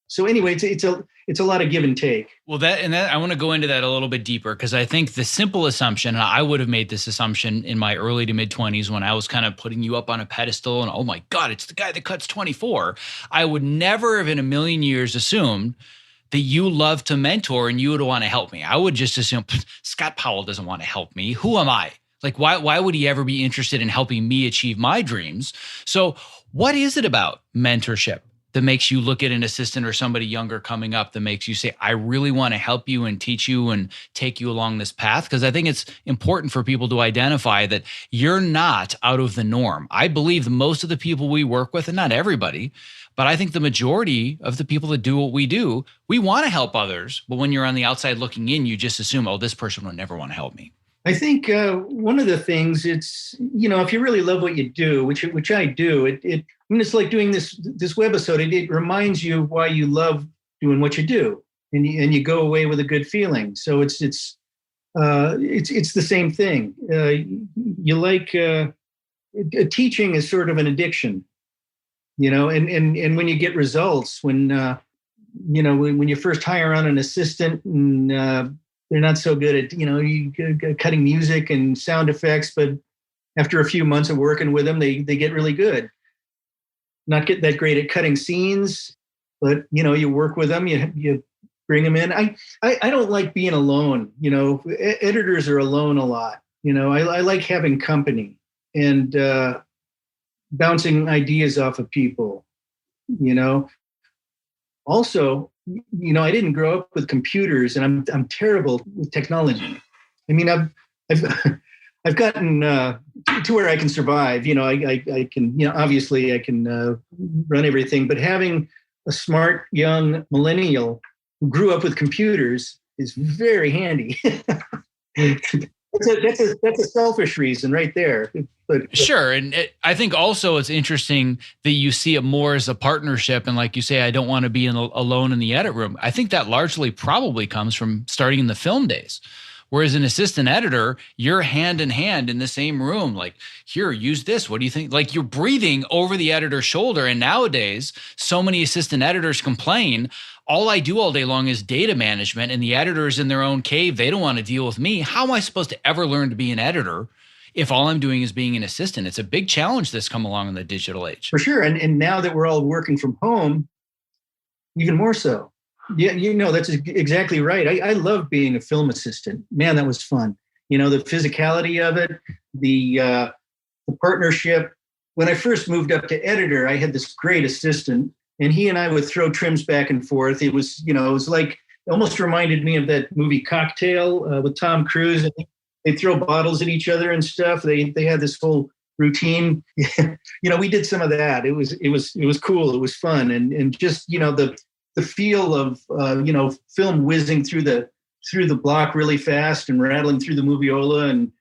So anyway, it's a lot of give and take.
Well, that I want to go into that a little bit deeper, because I think the simple assumption, and I would have made this assumption in my early to mid 20s when I was kind of putting you up on a pedestal and, oh my God, it's the guy that cuts 24. I would never have in a million years assumed that you love to mentor and you would want to help me. I would just assume Scott Powell doesn't want to help me. Who am I? Like, why would he ever be interested in helping me achieve my dreams? So what is it about mentorship that makes you look at an assistant or somebody younger coming up that makes you say, I really want to help you and teach you and take you along this path? Because I think it's important for people to identify that you're not out of the norm. I believe most of the people we work with, and not everybody, but I think the majority of the people that do what we do, we want to help others. But when you're on the outside looking in, you just assume, oh, this person would never want to help me.
I think one of the things it's, if you really love what you do, which I do, it's like doing this webisode. It reminds you why you love doing what you do, and you go away with a good feeling. So it's the same thing. You like teaching is sort of an addiction, and when you get results, when you first hire on an assistant and they're not so good at, cutting music and sound effects, but after a few months of working with them, they get really good. Not get that great at cutting scenes, but, you work with them, you bring them in. I don't like being alone. Editors are alone a lot. I like having company and bouncing ideas off of people, Also, I didn't grow up with computers, and I'm terrible with technology. I mean, I've gotten to where I can survive. I can, obviously I can run everything, but having a smart young millennial who grew up with computers is very handy. That's a selfish reason right there. But
sure. And I think also it's interesting that you see it more as a partnership. And like you say, I don't want to be alone in the edit room. I think that largely probably comes from starting in the film days. Whereas an assistant editor, you're hand in hand in the same room. Like, here, use this. What do you think? Like, you're breathing over the editor's shoulder. And nowadays, so many assistant editors complain, all I do all day long is data management, and the editor's in their own cave. They don't want to deal with me. How am I supposed to ever learn to be an editor if all I'm doing is being an assistant? It's a big challenge that's come along in the digital age.
For sure. And now that we're all working from home, even more so. Yeah, that's exactly right. I love being a film assistant. Man, that was fun. The physicality of it, the partnership. When I first moved up to editor, I had this great assistant, and he and I would throw trims back and forth. It was, it was like, it almost reminded me of that movie Cocktail with Tom Cruise. And they'd throw bottles at each other and stuff. They had this whole routine. We did some of that. It was cool. It was fun. And just, the feel of, film whizzing through the through the block really fast and rattling through the moviola, and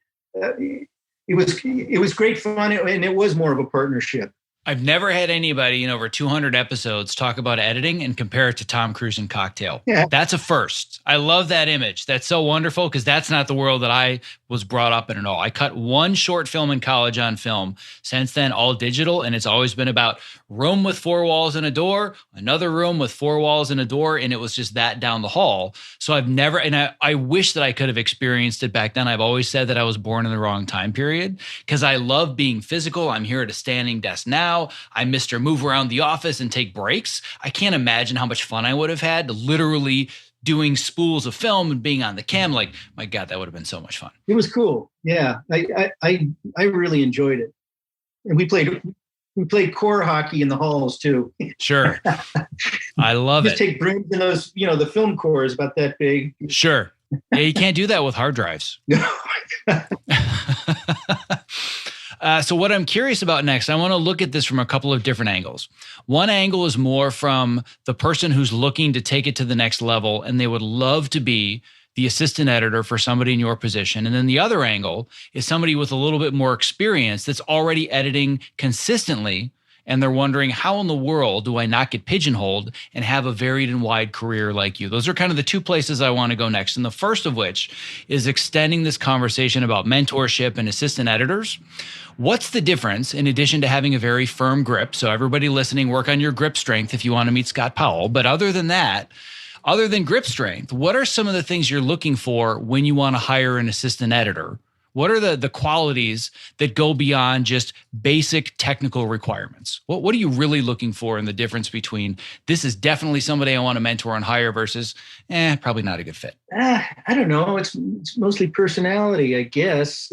it was great fun, and it was more of a partnership.
I've never had anybody in over 200 episodes talk about editing and compare it to Tom Cruise in Cocktail.
Yeah.
That's a first. I love that image. That's so wonderful because that's not the world that I was brought up in at all. I cut one short film in college on film. Since then, all digital, and it's always been about room with 4 walls and a door, another room with 4 walls and a door, and it was just that down the hall. So I've never, and I wish that I could have experienced it back then. I've always said that I was born in the wrong time period because I love being physical. I'm here at a standing desk now. I Mr. Move around the office and take breaks. I can't imagine how much fun I would have had literally doing spools of film and being on the cam. Like, my God, that would have been so much fun.
It was cool. Yeah, I really enjoyed it. And we played core hockey in the halls too.
Sure. I love it.
Just take brooms and those, the film core is about that big.
Sure. Yeah, you can't do that with hard drives. So what I'm curious about next, I want to look at this from a couple of different angles. One angle is more from the person who's looking to take it to the next level, and they would love to be the assistant editor for somebody in your position. And then the other angle is somebody with a little bit more experience that's already editing consistently, and they're wondering, how in the world do I not get pigeonholed and have a varied and wide career like you? Those are kind of the two places I want to go next. And the first of which is extending this conversation about mentorship and assistant editors. What's the difference, in addition to having a very firm grip? So everybody listening, work on your grip strength if you want to meet Scott Powell. But other than that, other than grip strength, what are some of the things you're looking for when you want to hire an assistant editor? What are the qualities that go beyond just basic technical requirements? What are you really looking for in the difference between this is definitely somebody I want to mentor and hire versus, probably not a good fit?
I don't know. It's mostly personality, I guess.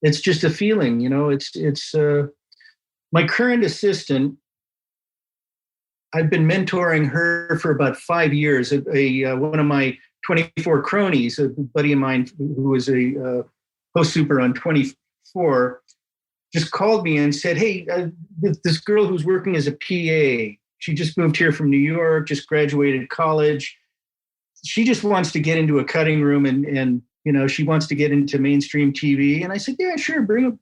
It's just a feeling, it's my current assistant. I've been mentoring her for about 5 years. One of my 24 cronies, a buddy of mine who was a post super on 24, just called me and said, "Hey, this girl who's working as a PA, she just moved here from New York, just graduated college. She just wants to get into a cutting room and she wants to get into mainstream TV." And I said, "Yeah, sure, bring up,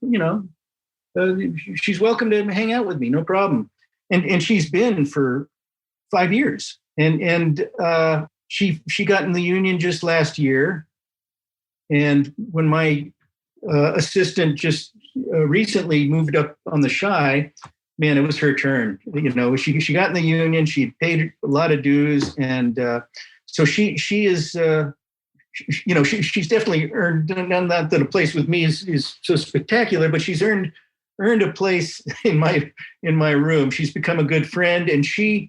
she's welcome to hang out with me, no problem." And she's been for 5 years. And she got in the union just last year. And when my assistant just recently moved up on the Shy, man, it was her turn. She got in the union, she paid a lot of dues. And so she is, she's definitely earned, not that a place with me is so spectacular, but she's earned a place in my room. She's become a good friend, and the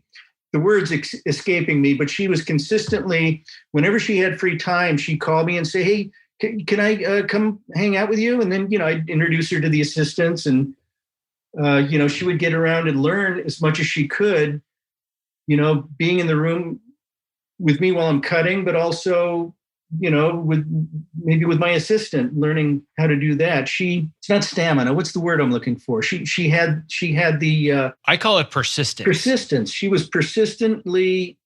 word's escaping me, but she was consistently, whenever she had free time, she'd call me and say, "Hey, can I come hang out with you?" And then, I'd introduce her to the assistants, and she would get around and learn as much as she could, being in the room with me while I'm cutting, but also, with my assistant, learning how to do that. It's not stamina. What's the word I'm looking for? She had the
I call it persistence.
Persistence. She was persistently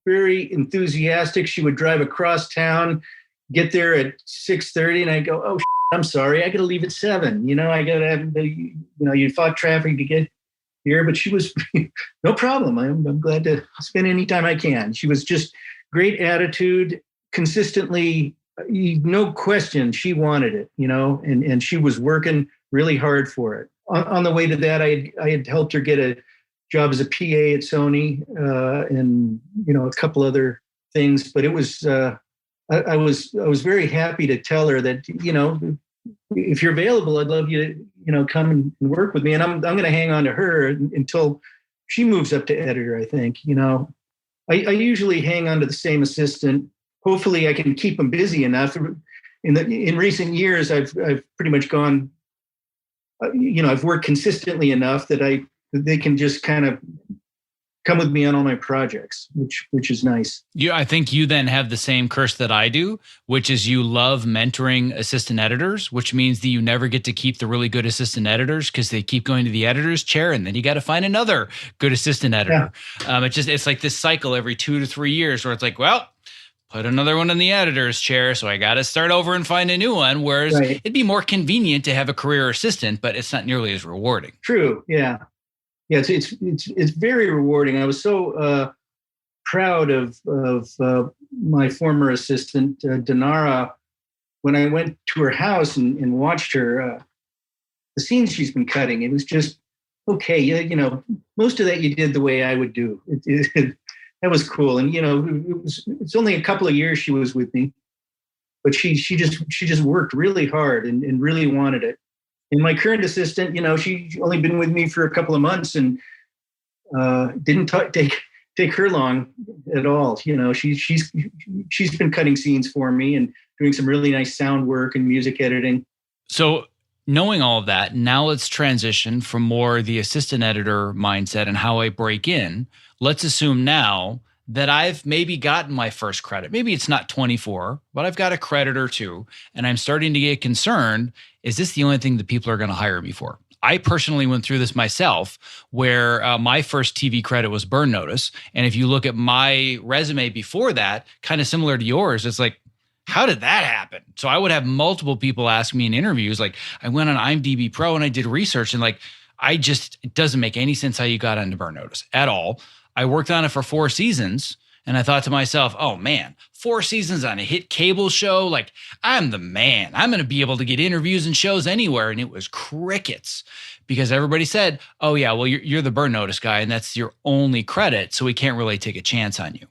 very enthusiastic. She would drive across town, get there at 6:30, and I go, "Oh, I'm sorry, I got to leave at 7. I got to have you fought traffic to get here," but she was no problem. I'm glad to spend any time I can. She was just great attitude. Consistently, no question, she wanted it, and she was working really hard for it. On the way to that, I had helped her get a job as a PA at Sony, and a couple other things. But it was I was very happy to tell her that if you're available, I'd love you to come and work with me, and I'm going to hang on to her until she moves up to editor. I think I usually hang on to the same assistant. Hopefully I can keep them busy enough. In recent years, I've pretty much gone, I've worked consistently enough that they can just kind of come with me on all my projects, which is nice.
I think you then have the same curse that I do, which is you love mentoring assistant editors, which means that you never get to keep the really good assistant editors because they keep going to the editor's chair, and then you got to find another good assistant editor. Yeah. It's like this cycle every 2 to 3 years where it's like, well, put another one in the editor's chair. So I got to start over and find a new one. Whereas it'd be more convenient to have a career assistant, but it's not nearly as rewarding.
True. Yeah. Yeah. It's very rewarding. I was so proud of my former assistant, Dinara, when I went to her house and watched her, the scenes she's been cutting. It was just, okay, you know, most of that you did the way I would do. That was cool. And, you know, it's only a couple of years she was with me, but she just worked really hard and really wanted it. And my current assistant, you know, she's only been with me for a couple of months and didn't take her long at all. You know, she's been cutting scenes for me and doing some really nice sound work and music editing.
So knowing all of that, now let's transition from more the assistant editor mindset and how I break in. Let's assume now that I've maybe gotten my first credit. Maybe it's not 24, but I've got a credit or two, and I'm starting to get concerned. Is this the only thing that people are going to hire me for? I personally went through this myself where my first TV credit was Burn Notice. And if you look at my resume before that, kind of similar to yours, it's like, how did that happen? So I would have multiple people ask me in interviews, like I went on IMDb Pro and I did research and like, it doesn't make any sense how you got onto Burn Notice at all. I worked on it for 4 seasons and I thought to myself, oh man, 4 seasons on a hit cable show. Like I'm the man. I'm going to be able to get interviews and shows anywhere. And it was crickets because everybody said, oh yeah, well you're the Burn Notice guy and that's your only credit. So we can't really take a chance on you.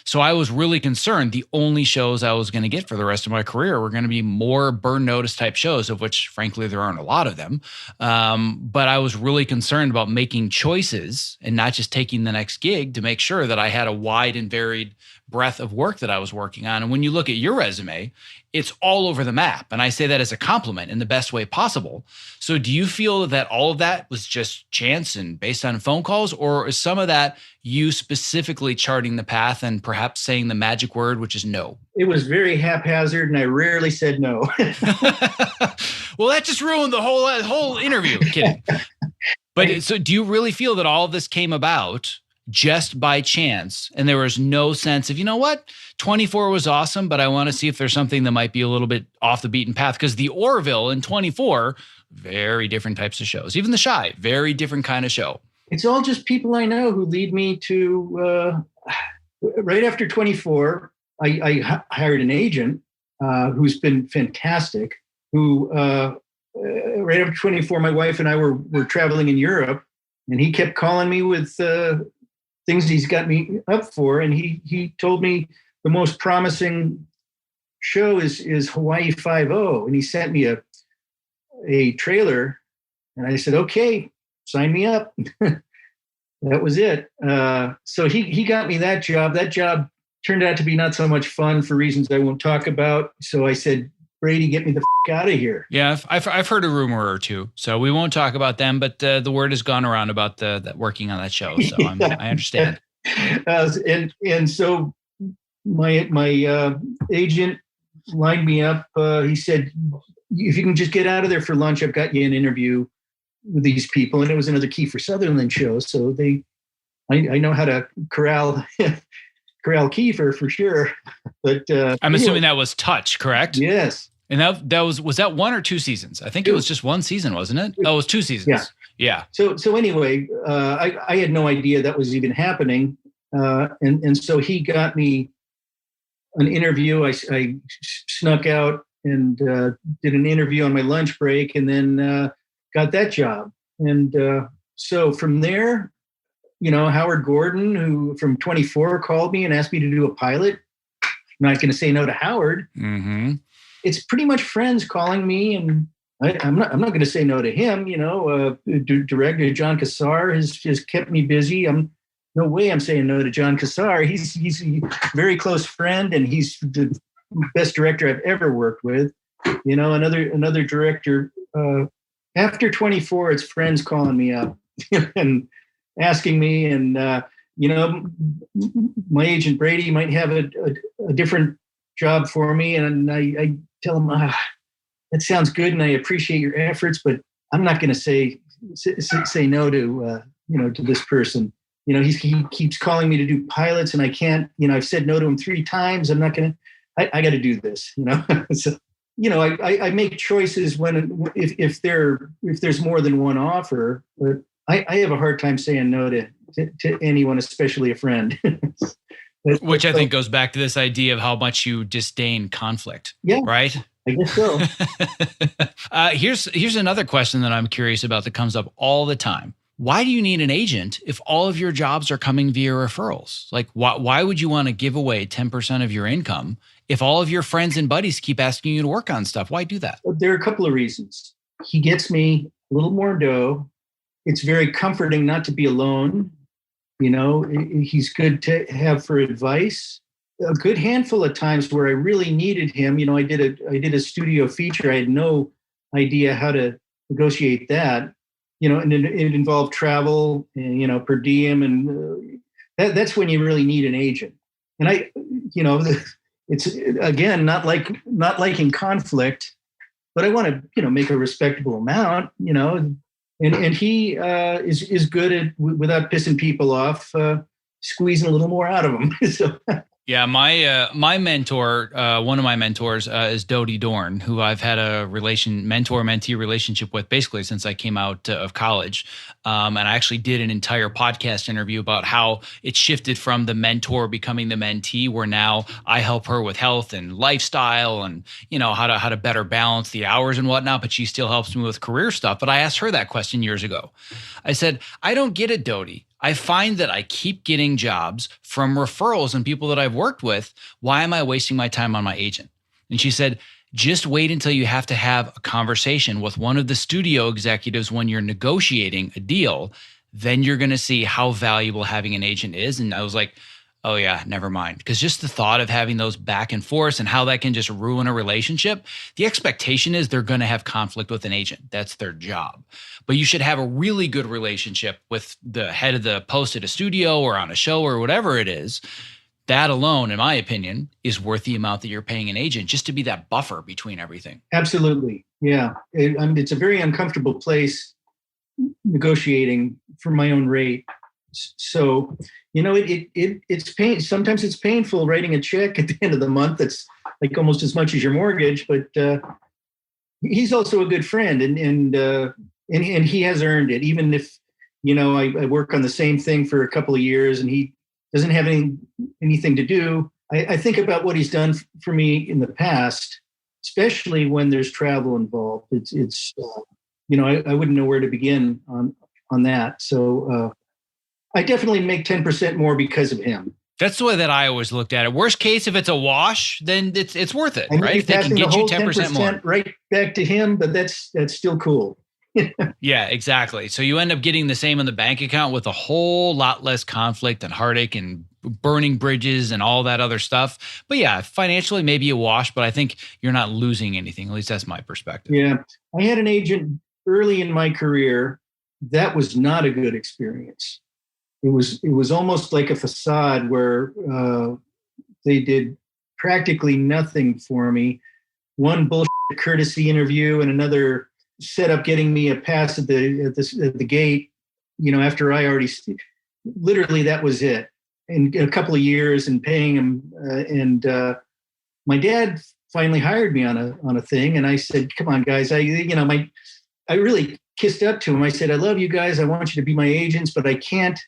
So I was really concerned the only shows I was going to get for the rest of my career were going to be more Burn Notice type shows, of which, frankly, there aren't a lot of them. But I was really concerned about making choices and not just taking the next gig to make sure that I had a wide and varied breadth of work that I was working on. And when you look at your resume, it's all over the map. And I say that as a compliment in the best way possible. So do you feel that all of that was just chance and based on phone calls, or is some of that you specifically charting the path and perhaps saying the magic word, which is no?
It was very haphazard and I rarely said no.
Well, that just ruined the whole interview. Kidding. But so do you really feel that all of this came about just by chance and there was no sense of, you know what, 24 was awesome, but I want to see if there's something that might be a little bit off the beaten path? Because the Orville and 24, very different types of shows. Even The Chi, very different kind of show.
It's all just people I know who lead me to, right after 24, I hired an agent who's been fantastic, who right after 24, my wife and I were traveling in Europe and he kept calling me with things he's got me up for. And he told me the most promising show is Hawaii 5-0. And he sent me a trailer and I said, okay, sign me up. That was it. So he got me that job. That job turned out to be not so much fun for reasons I won't talk about. So I said, Brady, get me the out of here.
Yeah, I've heard a rumor or two, so we won't talk about them. But the word has gone around about that working on that show, so yeah. I understand.
And so my agent lined me up. He said, if you can just get out of there for lunch, I've got you an interview with these people. And it was another Kiefer Sutherland show, so I know how to corral Kiefer for sure. But
I'm assuming that was Touch, correct?
Yes.
And that was that 1 or 2 seasons? I think it was just 1 season, wasn't it? Oh, it was 2 seasons. Yeah.
So anyway, I had no idea that was even happening, and so he got me an interview. I snuck out and did an interview on my lunch break, and then got that job. And so from there, you know, Howard Gordon, who from 24, called me and asked me to do a pilot. I'm not going to say no to Howard.
Mm-hmm.
It's pretty much friends calling me, and I'm not going to say no to him. You know, director John Cassar has kept me busy. No way I'm saying no to John Cassar. He's a very close friend, and he's the best director I've ever worked with. You know, another director. After 24, it's friends calling me up and asking me, and you know, my agent Brady might have a different job for me, and I tell him, that sounds good, and I appreciate your efforts, but I'm not going to say no to to this person. he keeps calling me to do pilots, and I can't. I've said no to him 3 times. I'm not gonna. I got to do this. So I make choices if there's more than one offer, but I have a hard time saying no to anyone, especially a friend.
Which I think goes back to this idea of how much you disdain conflict.
Yeah,
right.
I guess so.
Here's another question that I'm curious about that comes up all the time. Why do you need an agent if all of your jobs are coming via referrals? Like, why would you want to give away 10% of your income if all of your friends and buddies keep asking you to work on stuff? Why do that?
There are a couple of reasons. He gets me a little more dough. It's very comforting not to be alone. He's good to have for advice. A good handful of times where I really needed him. I did a studio feature. I had no idea how to negotiate that. And it involved travel and, per diem. And that's when you really need an agent. And it's again, not liking conflict, but I want to, make a respectable amount, and he is good at, without pissing people off, squeezing a little more out of them. So.
Yeah, my mentor, one of my mentors is Dodie Dorn, who I've had a mentor-mentee relationship with basically since I came out of college. And I actually did an entire podcast interview about how it shifted from the mentor becoming the mentee, where now I help her with health and lifestyle and, how to better balance the hours and whatnot, but she still helps me with career stuff. But I asked her that question years ago. I said, I don't get it, Dodie. I find that I keep getting jobs from referrals and people that I've worked with. Why am I wasting my time on my agent? And she said, just wait until you have to have a conversation with one of the studio executives when you're negotiating a deal. Then you're going to see how valuable having an agent is. And I was like, oh yeah, never mind. Because just the thought of having those back and forth and how that can just ruin a relationship, the expectation is they're going to have conflict with an agent. That's their job. But you should have a really good relationship with the head of the post at a studio or on a show or whatever it is. That alone, in my opinion, is worth the amount that you're paying an agent, just to be that buffer between everything.
Absolutely. Yeah. It's a very uncomfortable place negotiating for my own rate. So, it's pain. Sometimes it's painful writing a check at the end of the month. That's like almost as much as your mortgage, but he's also a good friend and he has earned it. Even if, I work on the same thing for a couple of years and he doesn't have anything to do. I think about what he's done for me in the past, especially when there's travel involved. It's I wouldn't know where to begin on that. So I definitely make 10% more because of him.
That's the way that I always looked at it. Worst case, if it's a wash, then it's worth it,
and
right? If they can get you 10% more,
right back to him, but that's still cool.
Yeah, exactly. So you end up getting the same in the bank account with a whole lot less conflict and heartache and burning bridges and all that other stuff. But yeah, financially, maybe a wash, but I think you're not losing anything. At least that's my perspective.
Yeah. I had an agent early in my career. That was not a good experience. It was almost like a facade where they did practically nothing for me. One bullshit courtesy interview and another set up getting me a pass at the gate. After I already literally that was it. In a couple of years and paying him, and my dad finally hired me on a thing, and I said, "Come on, guys! I really kissed up to him. I said, I love you guys. I want you to be my agents, but I can't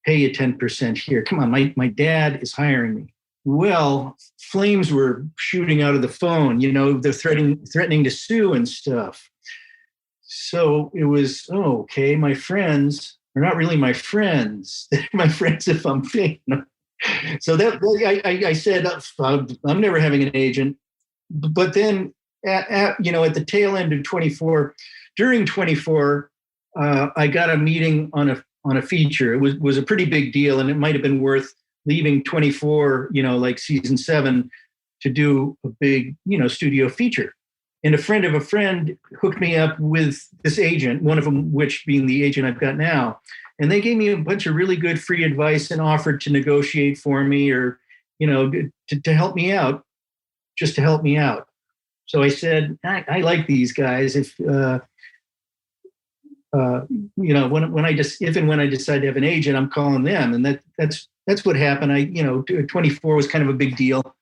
pay you 10% here. Come on, my dad is hiring me." Well, flames were shooting out of the phone. They're threatening to sue and stuff. So it was, okay, my friends are not really my friends. They're my friends if I'm paying them. So that I said, I'm never having an agent. But then, at the tail end of 24, during 24, I got a meeting on a feature. It was a pretty big deal, and it might have been worth leaving 24, like season 7, to do a big, studio feature. And a friend of a friend hooked me up with this agent, one of them which being the agent I've got now. And they gave me a bunch of really good free advice and offered to negotiate for me or, to help me out, just to help me out. So I said, I like these guys. If when I just, if and when I decide to have an agent, I'm calling them. And that's what happened. 24 was kind of a big deal.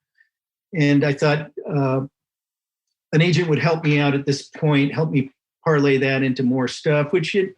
And I thought an agent would help me out at this point, help me parlay that into more stuff, which it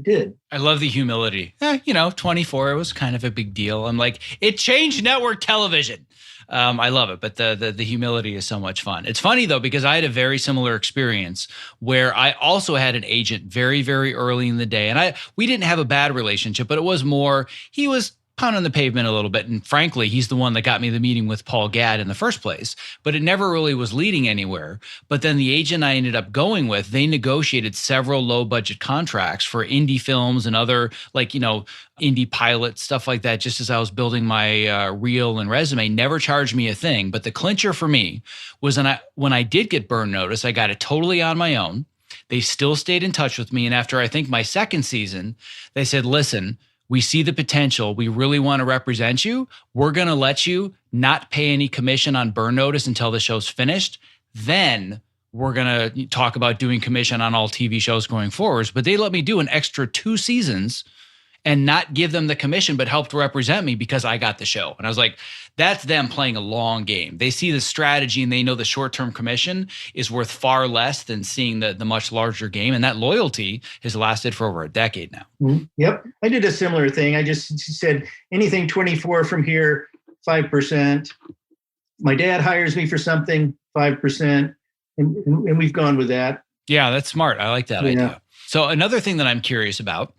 did.
I love the humility. 24 was kind of a big deal. I'm like, it changed network television. I love it, but the humility is so much fun. It's funny though, because I had a very similar experience where I also had an agent very, very early in the day. And we didn't have a bad relationship, but it was more, he was pounding the pavement a little bit. And frankly, he's the one that got me the meeting with Paul Gadd in the first place, but it never really was leading anywhere. But then the agent I ended up going with, they negotiated several low budget contracts for indie films and other indie pilots, stuff like that. Just as I was building my reel and resume, never charged me a thing. But the clincher for me was when I did get burn notice, I got it totally on my own. They still stayed in touch with me. And after I think my second season, they said, listen, we see the potential. We really want to represent you. We're going to let you not pay any commission on burn notice until the show's finished. Then we're going to talk about doing commission on all TV shows going forwards. But they let me do an extra 2 seasons and not give them the commission, but helped represent me because I got the show. And I was like, that's them playing a long game. They see the strategy and they know the short-term commission is worth far less than seeing the much larger game. And that loyalty has lasted for over a decade now.
Mm-hmm. Yep. I did a similar thing. I just said anything 24 from here, 5%. My dad hires me for something, 5%. And we've gone with that.
Yeah, that's smart. I like that idea. So another thing that I'm curious about,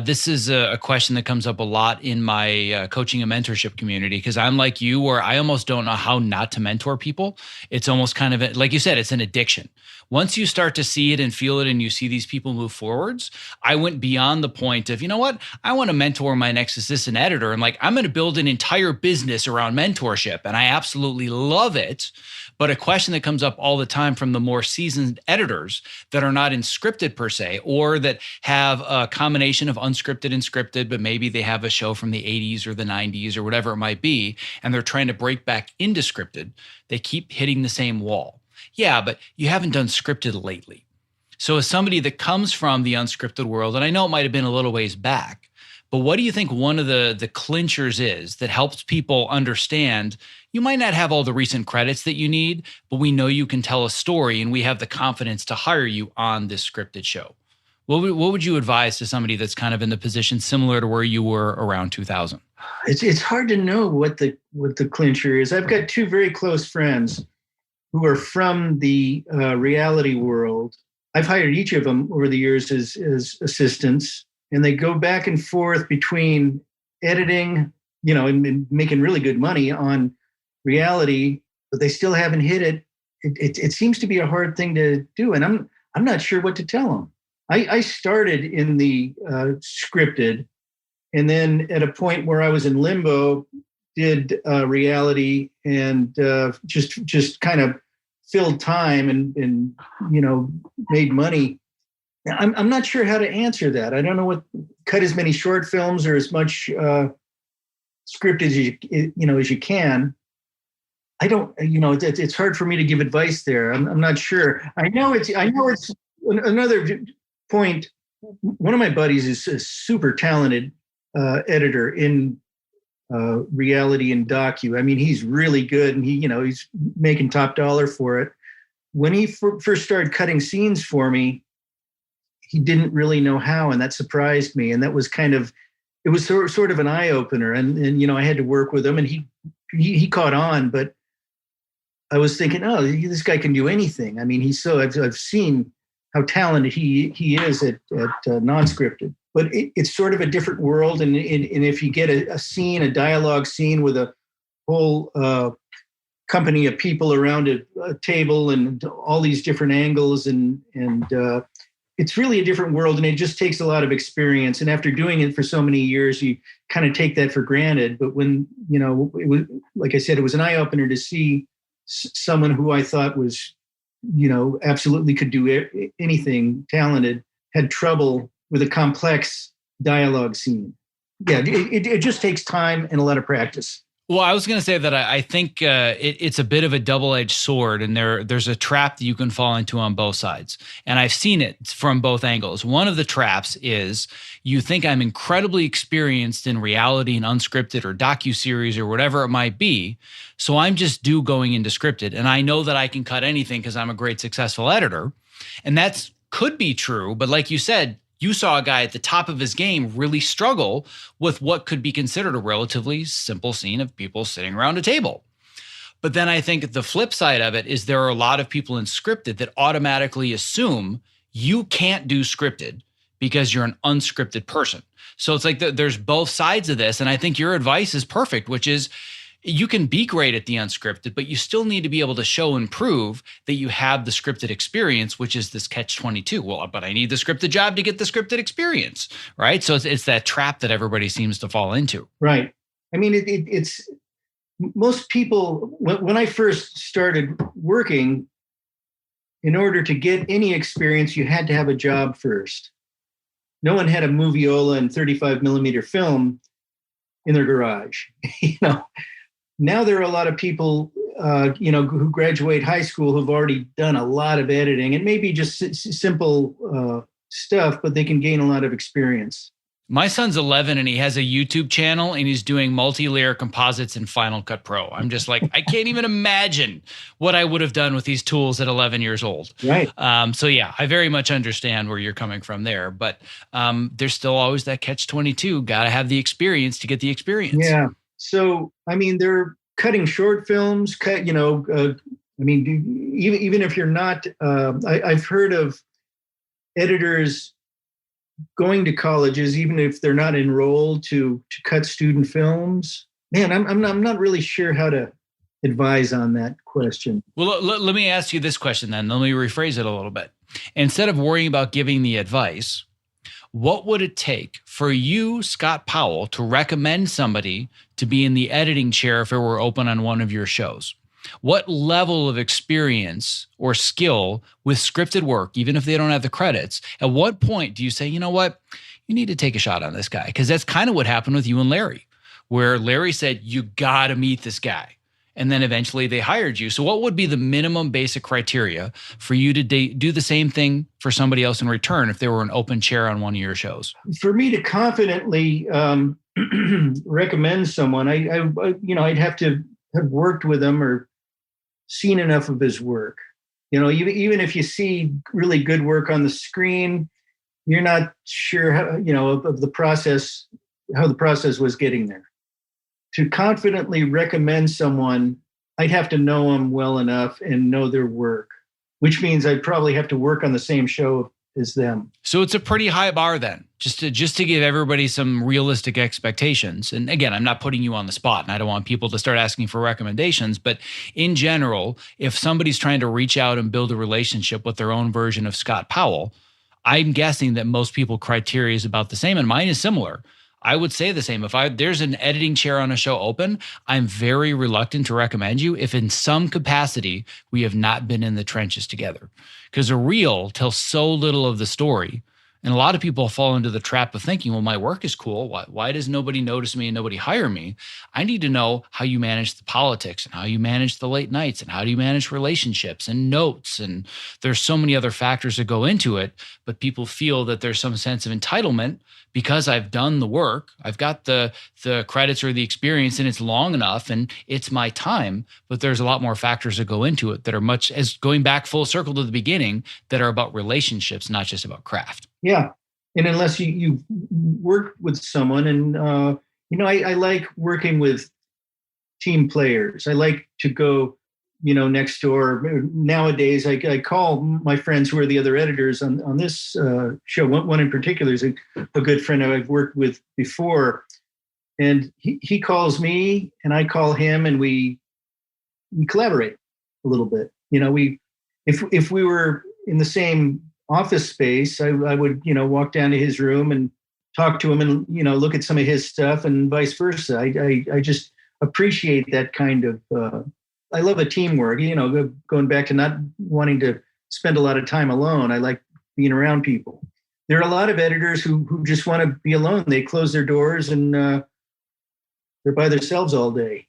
this is a question that comes up a lot in my coaching and mentorship community, because I'm like you, where I almost don't know how not to mentor people. It's almost kind of, like you said, it's an addiction. Once you start to see it and feel it and you see these people move forwards, I went beyond the point of, you know what, I want to mentor my next assistant editor. And like, I'm going to build an entire business around mentorship. And I absolutely love it. But a question that comes up all the time from the more seasoned editors that are not in scripted per se, or that have a combination of unscripted and scripted, but maybe they have a show from the 80s or the 90s or whatever it might be, and they're trying to break back into scripted, they keep hitting the same wall. Yeah, but you haven't done scripted lately. So as somebody that comes from the unscripted world, and I know it might have been a little ways back, but what do you think one of the clinchers is that helps people understand you might not have all the recent credits that you need, but we know you can tell a story and we have the confidence to hire you on this scripted show? What would you advise to somebody that's kind of in the position similar to where you were around 2000?
It's hard to know what the clincher is. I've got 2 very close friends who are from the reality world. I've hired each of them over the years as assistants. And they go back and forth between editing, and making really good money on reality, but they still haven't hit it. It seems to be a hard thing to do, and I'm not sure what to tell them. I started in the scripted, and then at a point where I was in limbo, did reality and just kind of filled time and made money. I'm not sure how to answer that. I don't know cut as many short films or as much scripted as you can. I don't, it's hard for me to give advice there. I'm not sure. I know it's another point. One of my buddies is a super talented editor in reality and docu. I mean, he's really good, and he's making top dollar for it. When he first started cutting scenes for me, he didn't really know how, and that surprised me. And that was it was sort of an eye opener. And I had to work with him, and he caught on. But I was thinking, oh, this guy can do anything. I mean, I've seen how talented he is at non-scripted. But it's sort of a different world. And if you get a dialogue scene with a whole company of people around a table and all these different angles, and it's really a different world, and it just takes a lot of experience. And after doing it for so many years, you kind of take that for granted. But when, it was, like I said, it was an eye opener to see someone who I thought was, absolutely could do anything, talented, had trouble with a complex dialogue scene. Yeah, it just takes time and a lot of practice.
Well, I was going to say that I think it's a bit of a double-edged sword, and there's a trap that you can fall into on both sides. And I've seen it from both angles. One of the traps is you think I'm incredibly experienced in reality and unscripted or docuseries or whatever it might be, so I'm just going into scripted, and I know that I can cut anything because I'm a great successful editor, and that's could be true. But like you said, you saw a guy at the top of his game really struggle with what could be considered a relatively simple scene of people sitting around a table. But then I think the flip side of it is there are a lot of people in scripted that automatically assume you can't do scripted because you're an unscripted person. So it's like there's both sides of this. And I think your advice is perfect, which is you can be great at the unscripted, but you still need to be able to show and prove that you have the scripted experience, which is this catch-22. Well, but I need the scripted job to get the scripted experience, right? So it's that trap that everybody seems to fall into.
Right. I mean, it's most people, when I first started working, in order to get any experience, you had to have a job first. No one had a moviola and 35 millimeter film in their garage, Now there are a lot of people, who graduate high school who've already done a lot of editing and maybe just simple stuff, but they can gain a lot of experience.
My son's 11 and he has a YouTube channel and he's doing multi-layer composites in Final Cut Pro. I'm just like, I can't even imagine what I would have done with these tools at 11 years old.
Right.
So yeah, I very much understand where you're coming from there, but there's still always that catch-22. Got to have the experience to get the experience.
Yeah. So, I mean, they're cutting short films, even if you're not, I've heard of editors going to colleges, even if they're not enrolled to cut student films. Man, I'm not really sure how to advise on that question.
Well, let me ask you this question then. Let me rephrase it a little bit. Instead of worrying about giving the advice, what would it take for you, Scott Powell, to recommend somebody to be in the editing chair if it were open on one of your shows? What level of experience or skill with scripted work, even if they don't have the credits, at what point do you say, you know what, you need to take a shot on this guy? Because that's kind of what happened with you and Larry, where Larry said, you got to meet this guy. And then eventually they hired you. So what would be the minimum basic criteria for you to do the same thing for somebody else in return if there were an open chair on one of your shows?
For me to confidently recommend someone, I'd have to have worked with them or seen enough of his work. Even if you see really good work on the screen, you're not sure how, of the process, how the process was getting there. To confidently recommend someone, I'd have to know them well enough and know their work, which means I'd probably have to work on the same show as them.
So it's a pretty high bar then, just to give everybody some realistic expectations. And again, I'm not putting you on the spot and I don't want people to start asking for recommendations, but in general, if somebody's trying to reach out and build a relationship with their own version of Scott Powell, I'm guessing that most people criteria is about the same and mine is similar. I would say the same. If there's an editing chair on a show open, I'm very reluctant to recommend you if in some capacity we have not been in the trenches together. Because a reel tells so little of the story. And a lot of people fall into the trap of thinking, well, my work is cool. Why does nobody notice me and nobody hire me? I need to know how you manage the politics and how you manage the late nights and how do you manage relationships and notes. And there's so many other factors that go into it, but people feel that there's some sense of entitlement because I've done the work, I've got the credits or the experience and it's long enough and it's my time, but there's a lot more factors that go into it that are much as going back full circle to the beginning that are about relationships, not just about craft.
Yeah. And unless you work with someone and, I like working with team players. I like to go, next door. Nowadays, I call my friends who are the other editors on this show. One in particular is a good friend I've worked with before. And he calls me and I call him and we collaborate a little bit. If we were in the same office space, I would, walk down to his room and talk to him and, look at some of his stuff and vice versa. I just appreciate that kind of, I love a teamwork, going back to not wanting to spend a lot of time alone. I like being around people. There are a lot of editors who just want to be alone. They close their doors and they're by themselves all day.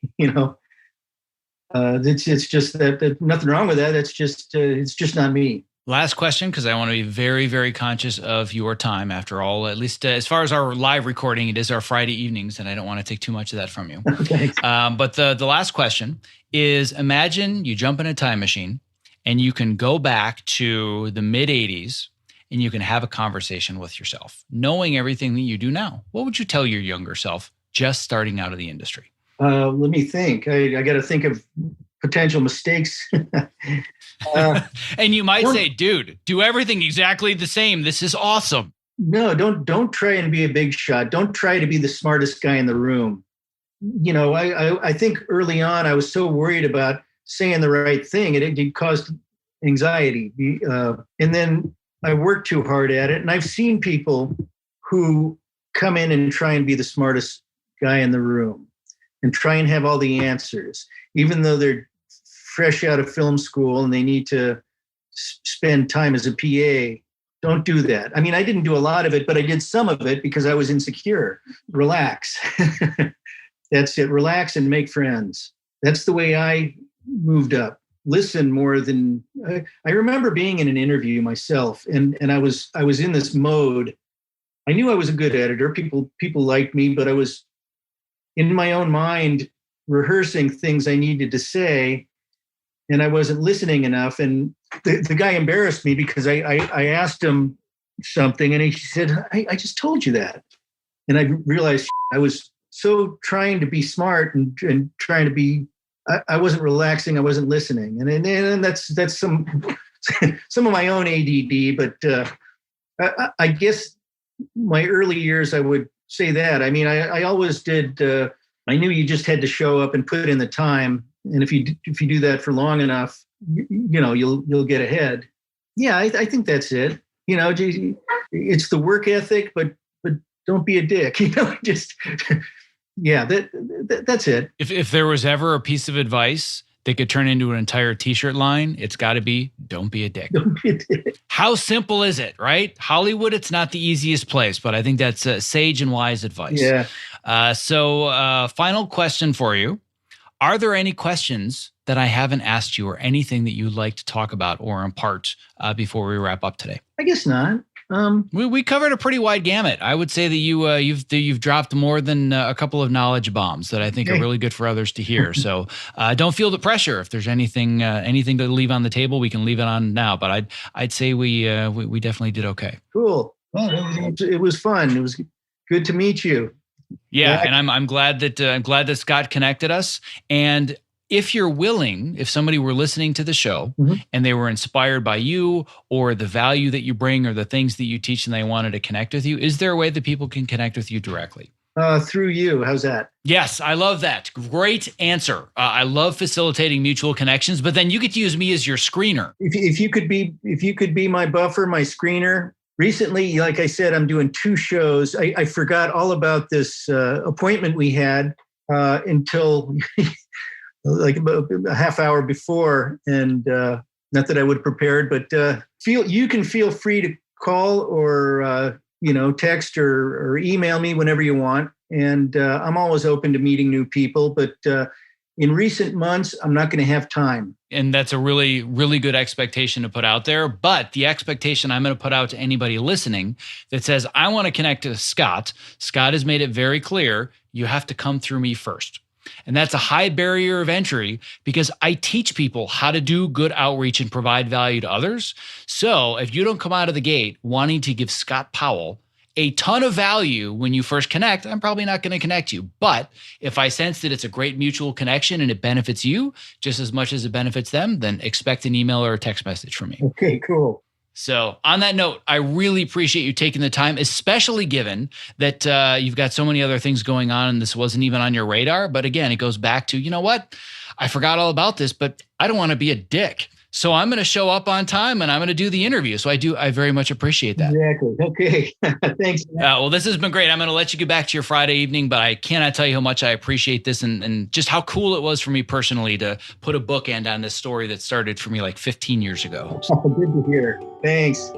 It's just that nothing wrong with that. It's just not me.
Last question, because I want to be very, very conscious of your time. After all, at least as far as our live recording, it is our Friday evenings, and I don't want to take too much of that from you.
Thanks.
But the last question is, imagine you jump in a time machine and you can go back to the mid 80s and you can have a conversation with yourself, knowing everything that you do now. What would you tell your younger self just starting out of the industry?
Let me think. I got to think of potential mistakes.
And you might say, dude, do everything exactly the same. This is awesome.
No, don't try and be a big shot. Don't try to be the smartest guy in the room. I think early on I was so worried about saying the right thing. It caused anxiety. And then I worked too hard at it. And I've seen people who come in and try and be the smartest guy in the room and try and have all the answers, even though they're fresh out of film school and they need to spend time as a PA. Don't do that. I mean, I didn't do a lot of it, but I did some of it because I was insecure. Relax. That's it. Relax and make friends. That's the way I moved up. Listen more than I remember being in an interview myself, and I was in this mode. I knew I was a good editor. People liked me, but I was in my own mind rehearsing things I needed to say, and I wasn't listening enough. And the guy embarrassed me because I asked him something, and he said, I just told you that. And I realized I was so trying to be smart and trying to be, I wasn't relaxing. I wasn't listening. And that's some of my own ADD, but I guess my early years, I would say that. I mean, I always did. I knew you just had to show up and put in the time. And if you do that for long enough, you'll get ahead. Yeah, I think that's it. It's the work ethic, but don't be a dick. Just yeah, that's it.
If there was ever a piece of advice that could turn into an entire t-shirt line, it's got to be, don't be a dick.
Don't be a dick.
How simple is it, right? Hollywood, it's not the easiest place, but I think that's sage and wise advice.
Yeah.
So final question for you. Are there any questions that I haven't asked you or anything that you'd like to talk about or impart before we wrap up today?
I guess not.
We covered a pretty wide gamut. I would say that you've dropped more than a couple of knowledge bombs that I think are really good for others to hear. So don't feel the pressure. If there's anything to leave on the table, we can leave it on now. But I'd say we definitely did okay.
Cool. Well, it was fun. It was good to meet you.
Yeah, and I'm glad that Scott connected us. And if you're willing, if somebody were listening to the show and they were inspired by you or the value that you bring or the things that you teach and they wanted to connect with you, is there a way that people can connect with you directly?
Through you. How's that?
Yes, I love that. Great answer. I love facilitating mutual connections, but then you get to use me as your screener.
If you could be my buffer, my screener. Recently, like I said, I'm doing 2 shows. I forgot all about this appointment we had until like about a half hour before, and not that I would have prepared, but you can feel free to call or text or email me whenever you want, and I'm always open to meeting new people. But in recent months, I'm not going to have time.
And that's a really, really good expectation to put out there. But the expectation I'm going to put out to anybody listening that says, I want to connect to Scott. Scott has made it very clear, you have to come through me first. And that's a high barrier of entry because I teach people how to do good outreach and provide value to others. So if you don't come out of the gate wanting to give Scott Powell a ton of value when you first connect, I'm probably not going to connect you. But if I sense that it's a great mutual connection and it benefits you just as much as it benefits them, then expect an email or a text message from me.
Okay, cool.
So on that note, I really appreciate you taking the time, especially given that you've got so many other things going on and this wasn't even on your radar. But again, it goes back to, you know what? I forgot all about this, but I don't want to be a dick. So I'm going to show up on time and I'm going to do the interview. So I very much appreciate that.
Exactly. Okay. Thanks.
Well, this has been great. I'm going to let you get back to your Friday evening, but I cannot tell you how much I appreciate this and just how cool it was for me personally to put a bookend on this story that started for me like 15 years ago.
Good to hear. Thanks.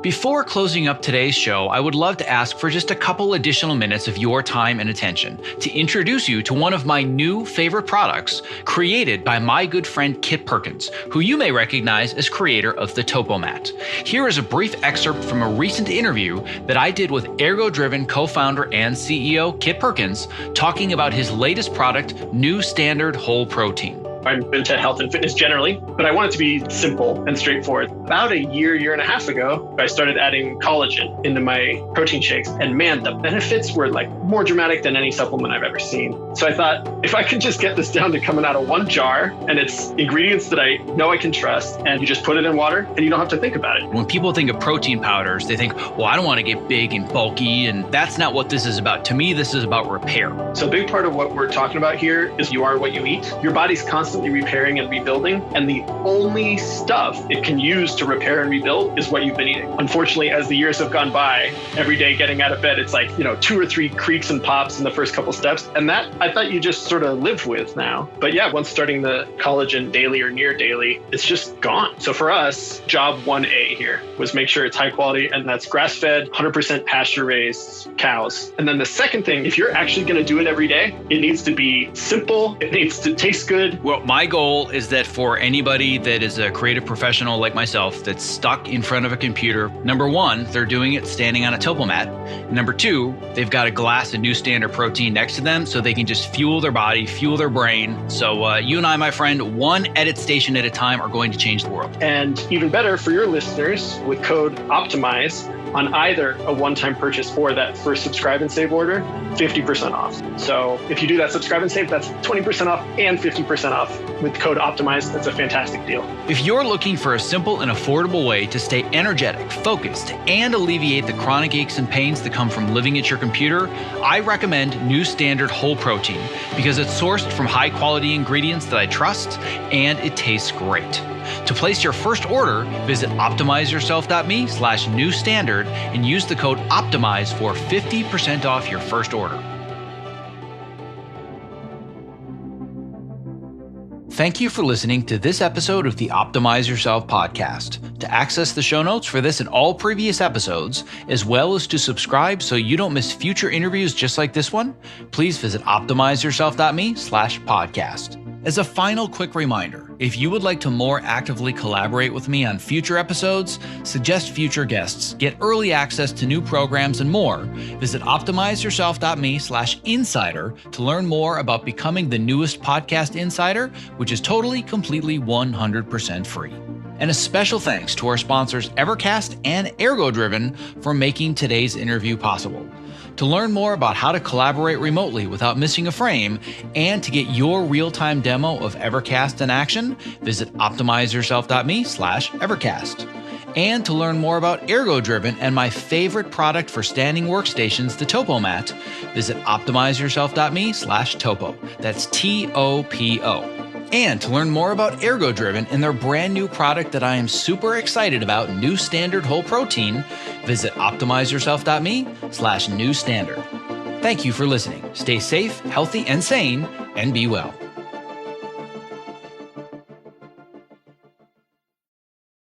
Before closing up today's show, I would love to ask for just a couple additional minutes of your time and attention to introduce you to one of my new favorite products created by my good friend Kit Perkins, who you may recognize as creator of the Topo Mat. Here is a brief excerpt from a recent interview that I did with Ergo-Driven co-founder and CEO Kit Perkins, talking about his latest product, New Standard Whole Protein.
I'm into health and fitness generally, but I want it to be simple and straightforward. About a year and a half ago, I started adding collagen into my protein shakes. And man, the benefits were like more dramatic than any supplement I've ever seen. So I thought, if I can just get this down to coming out of one jar and it's ingredients that I know I can trust, and you just put it in water and you don't have to think about it.
When people think of protein powders, they think, well, I don't want to get big and bulky, and that's not what this is about. To me, this is about repair.
So a big part of what we're talking about here is you are what you eat. Your body's constantly repairing and rebuilding, and the only stuff it can use to repair and rebuild is what you've been eating. Unfortunately, as the years have gone by, every day getting out of bed, it's like, 2 or 3 creaks and pops in the first couple steps. And that I thought you just sort of lived with now. But yeah, once starting the collagen daily or near daily, it's just gone. So for us, job 1A here was make sure it's high quality, and that's grass-fed, 100% pasture-raised cows. And then the second thing, if you're actually going to do it every day, it needs to be simple. It needs to taste good.
Well, my goal is that for anybody that is a creative professional like myself that's stuck in front of a computer, number one, they're doing it standing on a Topo Mat. Number two, they've got a glass of New Standard protein next to them so they can just fuel their body, fuel their brain. So you and I, my friend, one edit station at a time are going to change the world.
And even better for your listeners, with code OPTIMIZE, on either a one-time purchase or that first subscribe and save order, 50% off. So if you do that subscribe and save, that's 20% off and 50% off with code OPTIMIZE. That's a fantastic deal.
If you're looking for a simple and affordable way to stay energetic, focused, and alleviate the chronic aches and pains that come from living at your computer, I recommend New Standard Whole Protein because it's sourced from high-quality ingredients that I trust, and it tastes great. To place your first order, visit optimizeyourself.me/newstandard and use the code OPTIMIZE for 50% off your first order. Thank you for listening to this episode of the Optimize Yourself podcast. To access the show notes for this and all previous episodes, as well as to subscribe so you don't miss future interviews just like this one, please visit optimizeyourself.me/podcast. As a final quick reminder, if you would like to more actively collaborate with me on future episodes, suggest future guests, get early access to new programs and more, visit optimizeyourself.me/insider to learn more about becoming the newest podcast insider, which is totally, completely 100% free. And a special thanks to our sponsors Evercast and Ergo-Driven for making today's interview possible. To learn more about how to collaborate remotely without missing a frame and to get your real-time demo of Evercast in action, visit optimizeyourself.me/Evercast. And to learn more about Ergo-Driven and my favorite product for standing workstations, the Topo Mat, visit optimizeyourself.me/Topo. That's TOPO. And to learn more about Ergo-Driven and their brand new product that I am super excited about, New Standard Whole Protein, visit optimizeyourself.me/newstandard. Thank you for listening. Stay safe, healthy, and sane, and be well.